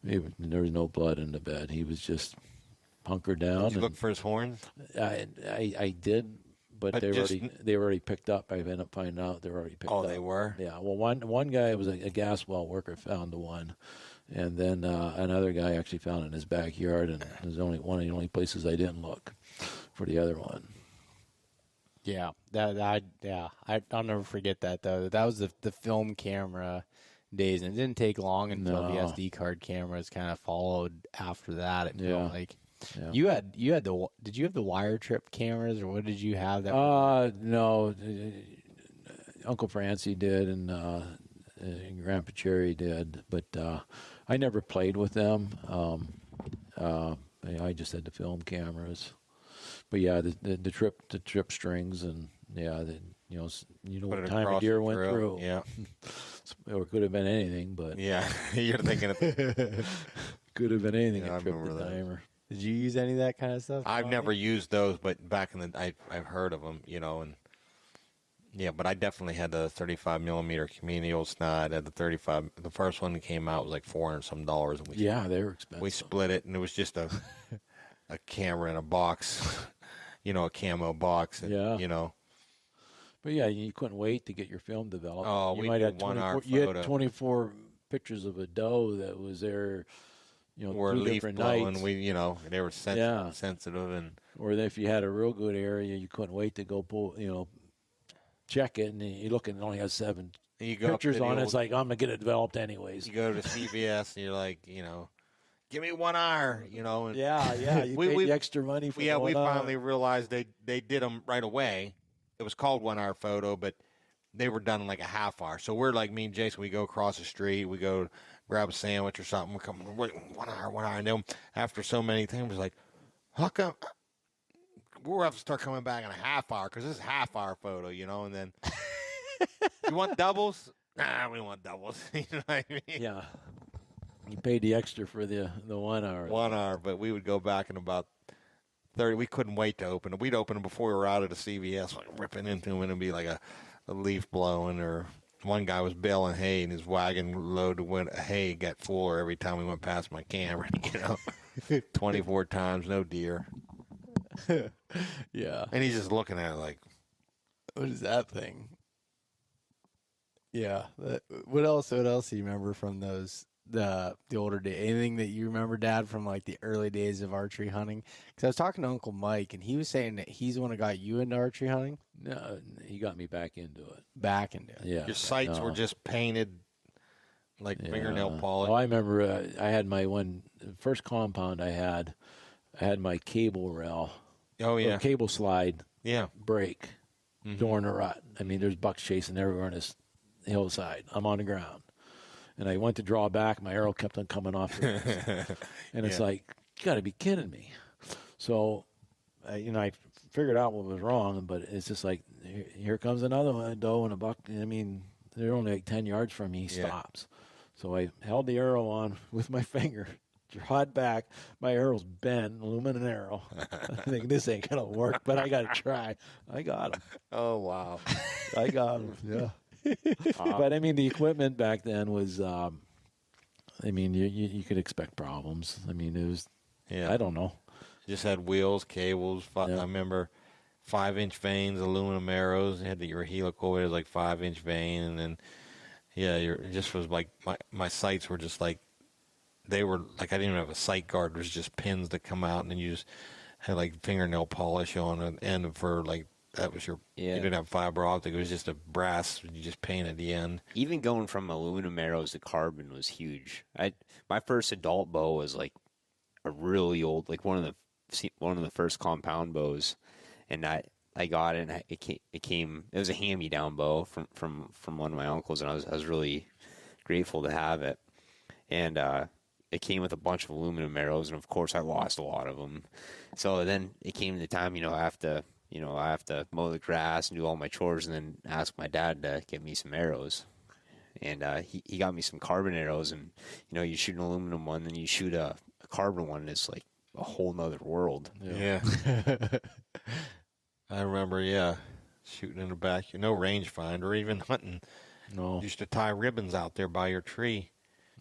there was no blood in the bed. He was just hunkered down. Did you look for his horns? I did, but they were already picked up. I ended up finding out they were already picked up. Oh, they were? Yeah. Well, one guy was a gas well worker, found the one. And then another guy actually found it in his backyard, and it was only one of the only places I didn't look for the other one. Yeah, I'll never forget that though. That was the film camera days, and it didn't take long until the SD card cameras kind of followed after that. It felt like you had did you have the wire trip cameras, or what did you have? That no, Uncle Francie did, and Grandpa Cherry did, but I never played with them. I just had the film cameras. But yeah, the trip strings, and you know what time a deer went through. Yeah, or it could have been anything, but yeah, you're thinking of could have been anything. Yeah, a trip the timer. Did you use any of that kind of stuff? I've never used those, but back in the I've heard of them, and yeah, but I definitely had the 35 millimeter community old snide. I had the 35. The first one that came out was like $400 some, and they were expensive. We split it, and it was just a camera in a box, a camo box, and, But yeah, you couldn't wait to get your film developed. Oh, you might have 24, you had 24 pictures of a doe that was there, or through leaf different blowing. nights. They were sensitive, and or if you had a real good area, you couldn't wait to go pull, check it, and you look and it only has 7 pictures on it. It's like, I'm going to get it developed anyways. You go to CVS, and you're like, give me 1 hour, And you pay the extra money for we finally realized they did them right away. It was called 1 hour photo, but they were done in like a half hour. So we're like, me and Jason, we go across the street, we go grab a sandwich or something. We come, 1 hour. And then after so many things, it's like, how come? We'll have to start coming back in a half hour because this is half-hour photo, And then, you want doubles? Nah, we want doubles. You know what I mean? Yeah. You paid the extra for the 1 hour. 1 hour, but we would go back in about 30. We couldn't wait to open it. We'd open it before we were out of the CVS, like ripping into them, and it'd be like a leaf blowing. Or one guy was baling hay, and his wagon load of hay got fuller every time we went past my camera, 24 times, no deer. Yeah. And he's just looking at it like, what is that thing? Yeah. What else do you remember from those, the older days? Anything that you remember, Dad, from like the early days of archery hunting? Because I was talking to Uncle Mike, and he was saying that he's the one who got you into archery hunting. No, he got me back into it. Yeah. Your sights were just painted like fingernail polish. Oh, I remember I had my first compound I had my cable rail. Oh, yeah. Cable slide. Yeah. Break during a rut. I mean, there's bucks chasing everywhere on this hillside. I'm on the ground. And I went to draw back. My arrow kept on coming off. And it's like, you got to be kidding me. So, I figured out what was wrong, but it's just like, here comes another one, a doe and a buck. I mean, they're only like 10 yards from me. He stops. So I held the arrow on with my finger, drawed back. My arrow's bent, aluminum arrow. I think this ain't going to work, but I got to try. I got him. Oh, wow. I got him, yeah. But, I mean, the equipment back then was, you could expect problems. I mean, it was, I don't know. Just had wheels, cables. I remember 5-inch vanes, aluminum arrows. You had your helical, it was like 5-inch vane. And then, it just was like, my sights were just like they were like, I didn't even have a sight guard. It was just pins that come out, and then you just had like fingernail polish on an end for like, that was your, you didn't have fiber optic. It was just a brass, you just paint at the end. Even going from aluminum arrows to carbon was huge. My first adult bow was like a really old, like one of the first compound bows, and I got it, and it was a hand-me-down bow from one of my uncles, and I was really grateful to have it. And it came with a bunch of aluminum arrows, and of course I lost a lot of them. So then it came to the time, I have to mow the grass and do all my chores, and then ask my dad to get me some arrows. And he got me some carbon arrows, and you shoot an aluminum one, then you shoot a carbon one, and it's like a whole nother world. Yeah. I remember, shooting in the back. No rangefinder, even hunting. No. Used to tie ribbons out there by your tree.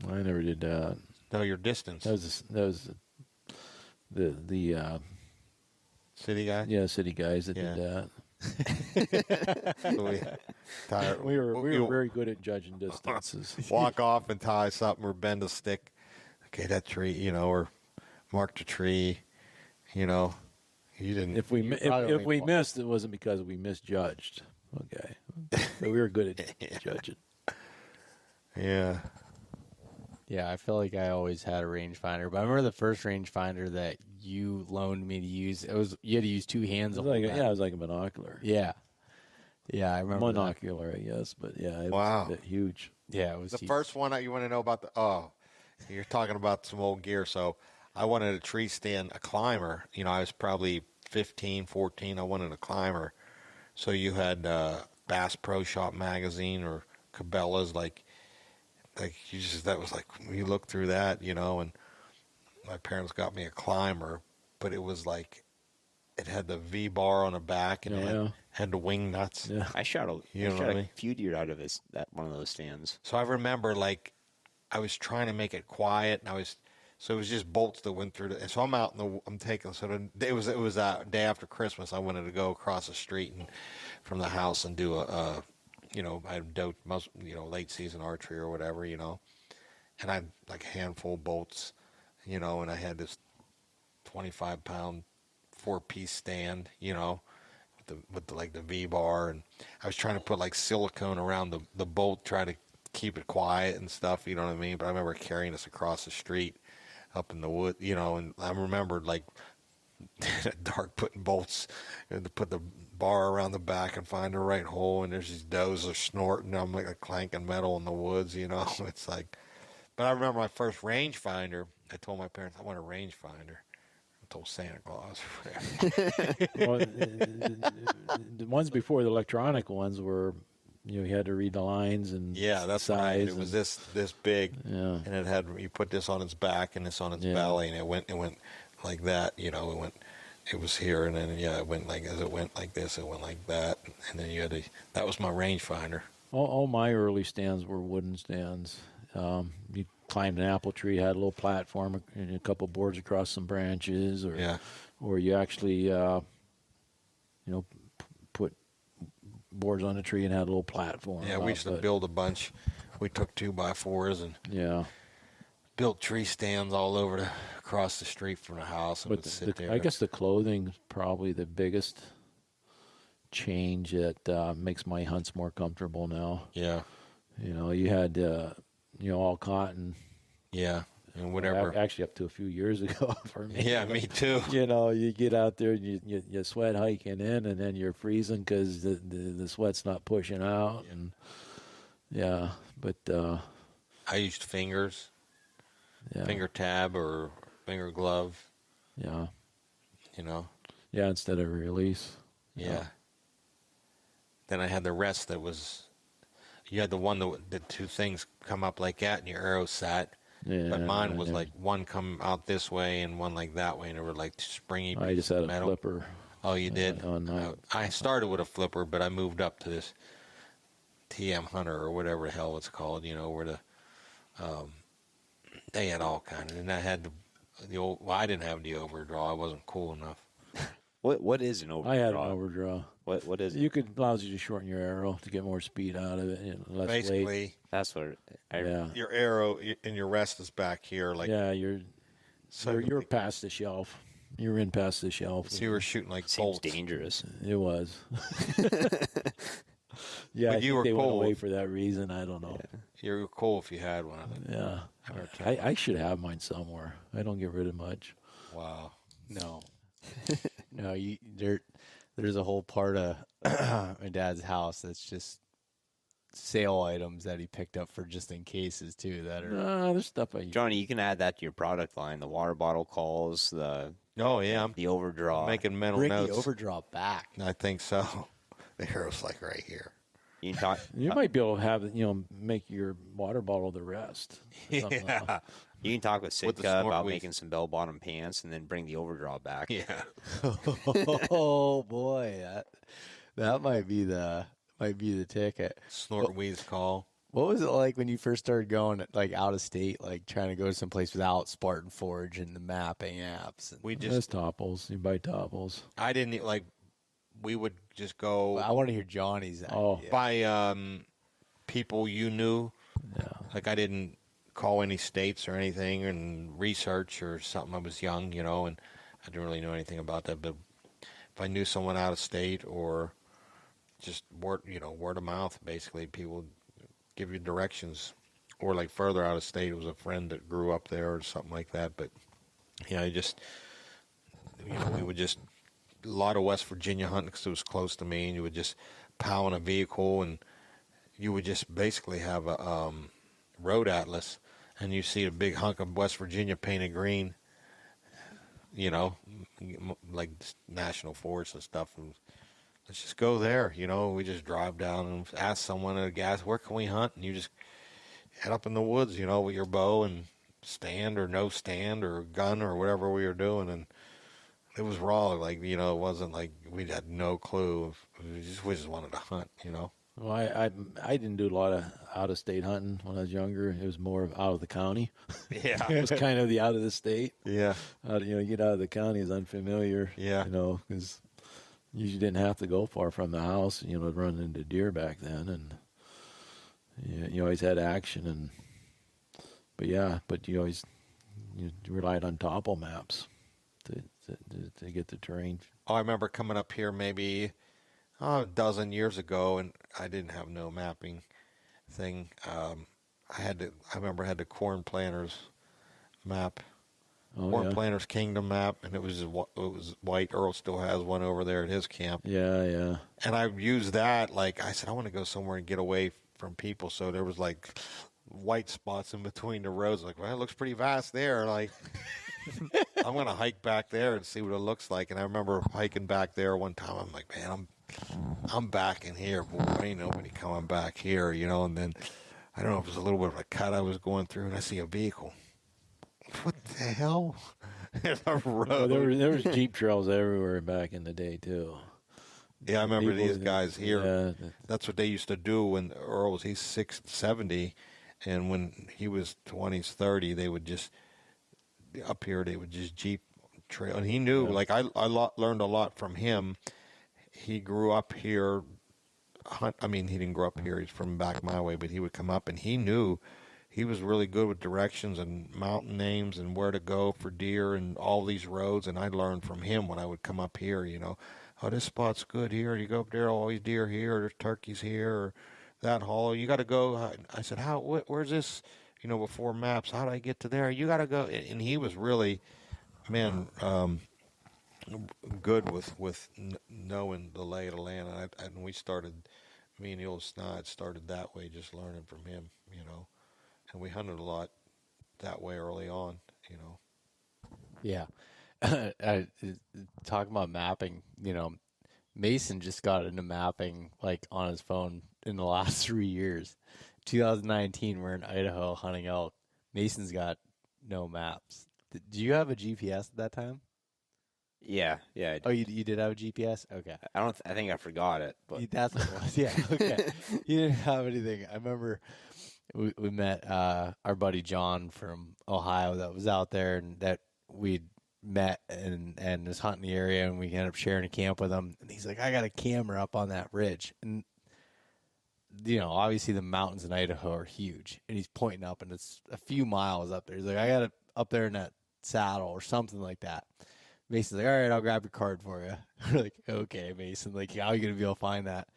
I never did that. Know your distance. That was the city guy? Yeah, city guys that did that. So we were very good at judging distances. Walk off and tie something or bend a stick. Okay, that tree, or mark the tree, You didn't. If we missed, it wasn't because we misjudged. Okay, but we were good at judging. Yeah. Yeah, I feel like I always had a rangefinder, but I remember the first rangefinder that you loaned me to use. You had to use two hands. It was like a binocular. Yeah, I remember monocular, I guess, but it wow, was a bit huge. Yeah, it was the huge. first one that you want to know about. You're talking about some old gear. So I wanted a tree stand, a climber. I was probably 15, 14. I wanted a climber. So you had Bass Pro Shop magazine or Cabela's, like that was like, you look through that, and my parents got me a climber, but it was like, it had the V bar on the back, and it had the wing nuts. Yeah. I shot a few deer out of one of those stands. So I remember, like, I was trying to make it quiet, and so it was just bolts that went through so I'm out I'm taking, it was that day after Christmas. I wanted to go across the street from the house and do I doped most, late season archery or whatever, and I had like a handful of bolts, and I had this 25-pound 4-piece stand, with the V bar, and I was trying to put like silicone around the bolt, try to keep it quiet and stuff, you know what I mean? But I remember carrying this across the street up in the wood, and I remember like dark putting bolts and to put the bar around the back and find the right hole, and there's these does are snorting. I'm like a clanking metal in the woods, It's like, but I remember my first rangefinder. I told my parents I want a rangefinder. I told Santa Claus. Well, the ones before the electronic ones were, you had to read the lines and that's size. Right. It was this big, and it had, you put this on its back and this on its belly, and it went like that. It was here, and then it went like, as it went like this, it went like that, and then that was my rangefinder. All my early stands were wooden stands. You climbed an apple tree, had a little platform and a couple boards across some branches, or you actually put boards on the tree and had a little platform. Yeah, we used to build a bunch. We took 2x4s and built tree stands all over across the street from the house, and would sit there. I guess the clothing's probably the biggest change that makes my hunts more comfortable now. Yeah. You had all cotton. Yeah, and whatever. Actually, up to a few years ago for me. Yeah, me too. You get out there and you sweat hiking in, and then you're freezing because the sweat's not pushing out, and but I used fingers. Yeah. Finger tab or finger glove. Yeah. Yeah, instead of release. Yeah. Then I had the rest that was, you had the one that the two things come up like that and your arrow sat. Yeah. But mine was like one come out this way and one like that way, and they were like springy. I just had metal. A flipper. Oh, you did? I started with a flipper, but I moved up to this TM Hunter or whatever the hell it's called, where the, they had all kinds of, and I had the old. Well, I didn't have the overdraw. I wasn't cool enough. What is an overdraw? I had an overdraw. What is it? You could allows you to shorten your arrow to get more speed out of it, less Basically, weight. That's what. your arrow and your rest is back here. Like You're past the shelf. You're in past the shelf. So you were shooting like Seems bolts. dangerous. It was. Yeah, But I you think were they went cool. away for that reason. I don't know. You were cool if you had one of them. Yeah, I should have mine somewhere. I don't get rid of much. Wow. No, no. There's a whole part of my dad's house that's just sale items that he picked up for just in cases too. That are There's stuff I. Johnny, you can add that to your product line. The water bottle calls, the I'm overdraw. making mental bring notes. the overdraw back. I think so. The arrow's like right here. You can talk. You might be able to have make your water bottle the rest. Yeah. You can talk with With the Sitka snort about weave. making some bell-bottom pants, and then bring the overdraw back. Yeah. Oh boy, that might be the ticket. Snort weeds call. What was it like when you first started going like out of state, like trying to go to some place without Spartan Forge and the mapping apps? And, We There's just, topples. You buy topples. I didn't like, we would just go I want to hear Johnny's. Oh. idea. by people you knew. Yeah. Like I didn't call any states or anything and research or something. I was young, and I didn't really know anything about that. But if I knew someone out of state or just word of mouth, basically, people would give you directions. Or like further out of state, it was a friend that grew up there or something like that. But yeah, we would just a lot of West Virginia hunting because it was close to me, and you would just pow in a vehicle and you would just basically have a road atlas, and you see a big hunk of West Virginia painted green, like national forests and stuff. And let's just go there, We just drive down and ask someone at a gas, where can we hunt? And you just head up in the woods, with your bow and stand or no stand or gun or whatever we were doing. And it was raw, like, it wasn't like we had no clue. We just wanted to hunt, Well, I didn't do a lot of out of state hunting when I was younger. It was more of out of the county. Yeah. It was kind of the out of the state. Yeah. Get out of the county is unfamiliar. Yeah. Because you didn't have to go far from the house. To run into deer back then, and you always had action. But you always relied on topo maps to get the terrain. I remember coming up here maybe a dozen years ago, and I didn't have no mapping thing. I remember I had the Corn Planters map, Corn Planters Kingdom map, and it was white. Earl still has one over there at his camp. Yeah. And I used that. Like I said, I want to go somewhere and get away from people. So there was like white spots in between the roads. Like, well, it looks pretty vast there. Like. I'm going to hike back there and see what it looks like. And I remember hiking back there one time. I'm like, man, I'm back in here. Boy, ain't nobody coming back here, And then I don't know if it was a little bit of a cut I was going through, and I see a vehicle. What the hell? There's a road. Well, there was Jeep trails everywhere back in the day too. Yeah, I remember People- these guys here. Yeah, That's what they used to do when Earl he's 70, and when he was 20s, 30, they would just up here. They would just Jeep trail, and he knew. Like I learned a lot from him. He grew up here. I mean, he didn't grow up here. He's from back my way, but he would come up, and he knew. He was really good with directions and mountain names and where to go for deer and all these roads. And I learned from him when I would come up here. Oh, this spot's good here. You go up there, always deer here. There's turkeys here, or that hollow. You got to go. I said, where's this? Before maps, how do I get to there? You got to go. And he was really, man, good with knowing the lay of the land. And we started, me and the old Snide started that way, just learning from him, And we hunted a lot that way early on, Yeah. Talking about mapping, Mason just got into mapping like on his phone in the last 3 years. 2019, we're in Idaho hunting elk. Mason's got no maps. Do you have a GPS at that time? Yeah. I Oh, you did have a GPS? Okay. I think I forgot it, but That's what it was. Yeah, okay. You didn't have anything. I remember we met our buddy John from Ohio that was out there, and that we'd met and was hunting the area, and we ended up sharing a camp with him. And he's like, I got a camera up on that ridge. And, obviously the mountains in Idaho are huge. And he's pointing up, and it's a few miles up there. He's like, I got it up there in that saddle or something like that. Mason's like, all right, I'll grab your card for you. We're like, okay, Mason. Like, how are you going to be able to find that?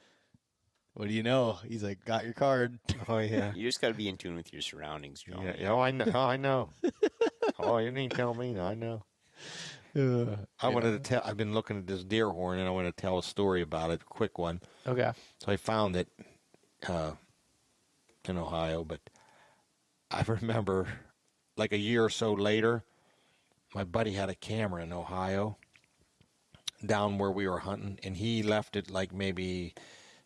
What do you know? He's like, got your card. Oh, yeah. You just got to be in tune with your surroundings, John. Yeah, I know. I know. Oh, you didn't tell me. I know. I wanted to tell. I've been looking at this deer horn, and I want to tell a story about it. A quick one. Okay. So I found it in Ohio, but I remember, like a year or so later, my buddy had a camera in Ohio, down where we were hunting, and he left it like maybe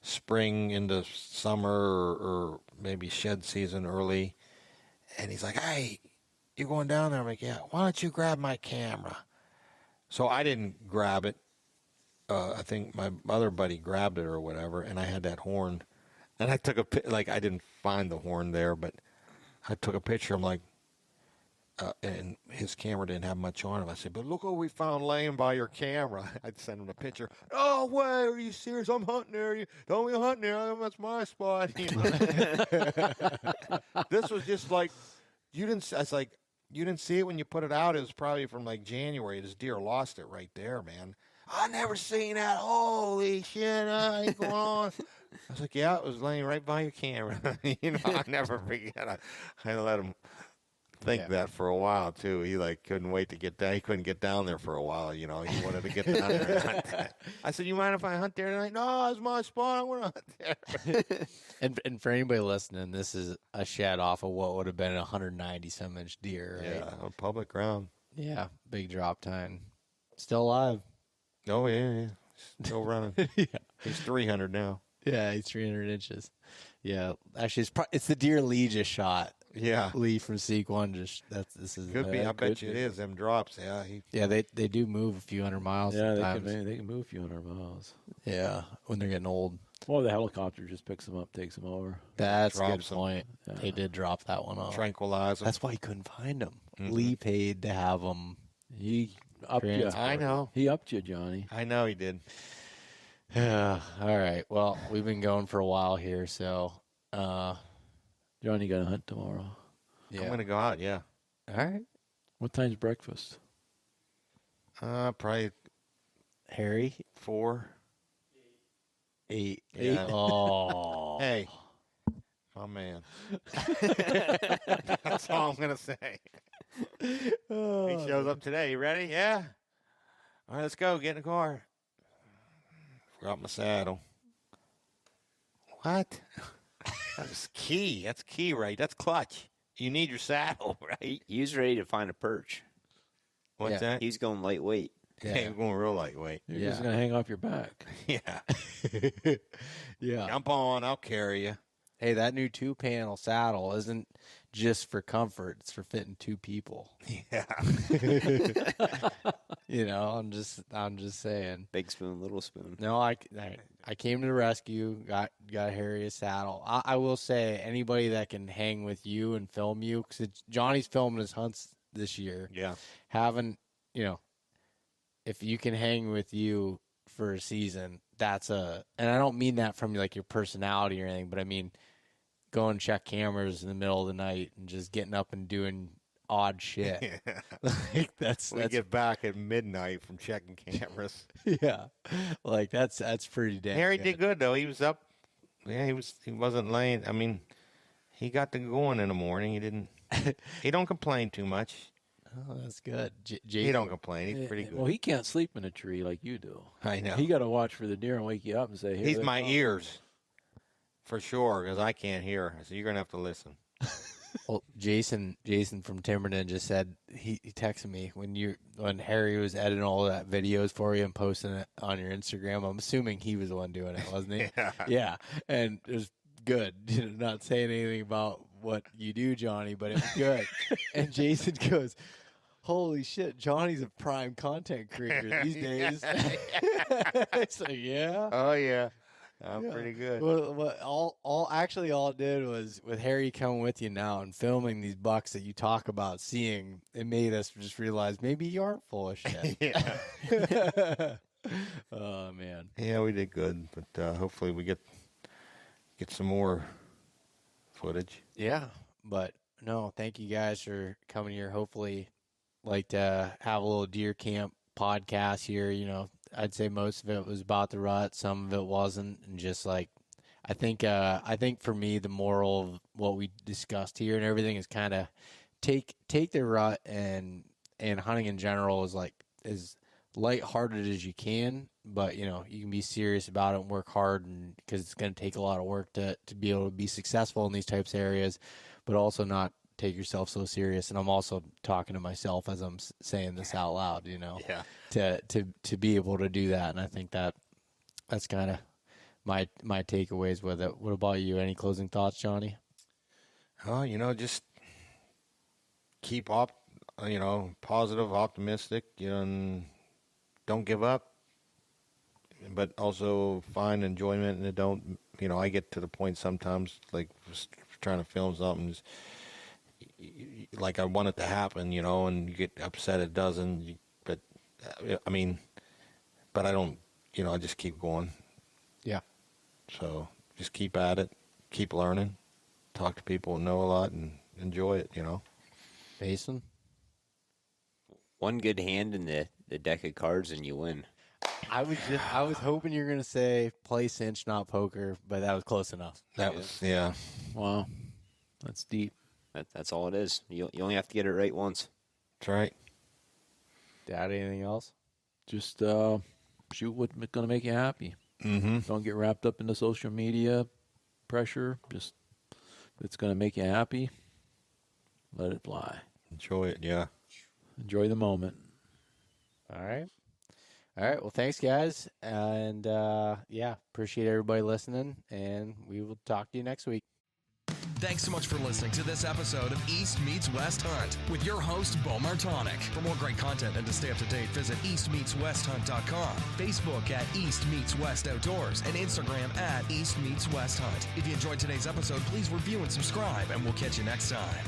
spring into summer or maybe shed season early. And he's like, hey, you going down there? I'm like, yeah, why don't you grab my camera? So I didn't grab it. I think my other buddy grabbed it or whatever, and I had that horn. And I took I didn't find the horn there, but I took a picture. I'm like, and his camera didn't have much on it. I said, but look what we found laying by your camera. I'd send him a picture. Oh, way, are you serious? I'm hunting there. You don't be hunting there. That's my spot. This was just like, you didn't, I was like, you didn't see it when you put it out. It was probably from like January. This deer lost it right there, man. I never seen that. Holy shit, ain't going on. I was like, yeah, it was laying right by your camera. I never forget. I let him think that for a while too. He couldn't wait to get down. He couldn't get down there for a while. He wanted to get down there and hunt that. I said, you mind if I hunt there tonight? No, it's my spot. I want to hunt there. And for anybody listening, this is a shed off of what would have been a 190-some-inch deer, right? Yeah, on public ground. Yeah, big drop time. Still alive. Oh yeah. Still running. Yeah. He's 300 now. Yeah, he's 300 inches. Yeah, actually, it's the deer Lee just shot. Yeah, Lee from Seek One. This is could be. I bet you it is. Them drops. Yeah, they do move a few hundred miles. Yeah, sometimes. they can move a few hundred miles. Yeah, when they're getting old. Well, the helicopter just picks them up, takes them over. That's a good Drops them. point. Yeah. They did drop that one off. tranquilize them. That's why you couldn't find them. Mm-hmm. Lee paid to have them. He upped you. I know. He upped you, Johnny. I know he did. Yeah. All right. Well, we've been going for a while here, so Johnny got to hunt tomorrow. yeah. I'm gonna go out. Yeah. All right. What time's breakfast? Probably Harry, 4. 8. Yeah. Oh. Hey, my man. That's all I'm gonna say. He shows up today. You ready? Yeah. All right, let's go. Get in the car. Forgot my saddle. What? That's key. That's key, right? That's clutch. You need your saddle, right? He was ready to find a perch. What's Yeah. that? He's going lightweight. Yeah. Hey, I'm going real lightweight. You're Yeah. just going to hang off your back. Yeah. Yeah. Jump on. I'll carry you. Hey, that new 2-panel saddle isn't just for comfort; it's for fitting 2 people. Yeah. I'm just saying. Big spoon, little spoon. No, I came to the rescue. Got Harry a saddle. I will say, anybody that can hang with you and film you, because Johnny's filming his hunts this year. Yeah. Having, if you can hang with you for a season, and I don't mean that from like your personality or anything, but I mean, go and check cameras in the middle of the night and just getting up and doing odd shit. Yeah. Like that's Get back at midnight from checking cameras. yeah, like that's pretty damn. Harry good. did good though. He was up. Yeah, he wasn't laying. I mean, he got to going in the morning. He didn't. He don't complain too much. Oh, that's good. He don't complain. He's pretty good. Well, he can't sleep in a tree like you do. I know. He got to watch for the deer and wake you up and say, "Here He's they my come." ears, for sure, because I can't hear. So you're gonna have to listen. Well, Jason from Timberton just said he texted me when Harry was editing all of that videos for you and posting it on your Instagram. I'm assuming he was the one doing it, wasn't he? Yeah. Yeah, and it was good. Not saying anything about what you do, Johnny, but it was good. And Jason goes, "Holy shit, Johnny's a prime content creator these days." It's like, yeah. Oh yeah. I'm pretty good. Well, all it did was with Harry coming with you now and filming these bucks that you talk about seeing, it made us just realize maybe you aren't full of shit. Yeah. Oh man. Yeah, we did good, but hopefully we get some more footage. Yeah, but no, thank you guys for coming here. Hopefully, like to have a little deer camp podcast here. You know, I'd say most of it was about the rut, some of it wasn't, and just like I think for me the moral of what we discussed here and everything is kind of take the rut and hunting in general is like as lighthearted as you can, but you know you can be serious about it and work hard, and because it's going to take a lot of work to be able to be successful in these types of areas, but also not take yourself so serious. And I'm also talking to myself as I'm saying this out loud, you know, to be able to do that. And I think that's kind of my takeaways with it. What about you? Any closing thoughts, Johnny? Oh, you know, just keep positive, optimistic, you know, and don't give up, but also find enjoyment in it. Don't, you know, I get to the point sometimes, like just trying to film something, like I want it to happen, you know, and you get upset it doesn't. But I don't, you know, I just keep going. Yeah. So just keep at it, keep learning, talk to people who know a lot, and enjoy it, you know. Mason? One good hand in the deck of cards and you win. I was hoping you were gonna say play cinch, not poker, but that was close enough. That was, yeah. Wow, that's deep. That's all it is. You only have to get it right once. That's right. Dad, anything else? Just shoot what's going to make you happy. Mm-hmm. Don't get wrapped up in the social media pressure. Just if it's going to make you happy, let it fly. Enjoy it, yeah. Enjoy the moment. All right. Well, thanks, guys. And, appreciate everybody listening. And we will talk to you next week. Thanks so much for listening to this episode of East Meets West Hunt with your host, Beau Martonik. For more great content and to stay up to date, visit eastmeetswesthunt.com, Facebook at East Meets West Outdoors, and Instagram at East Meets West Hunt. If you enjoyed today's episode, please review and subscribe, and we'll catch you next time.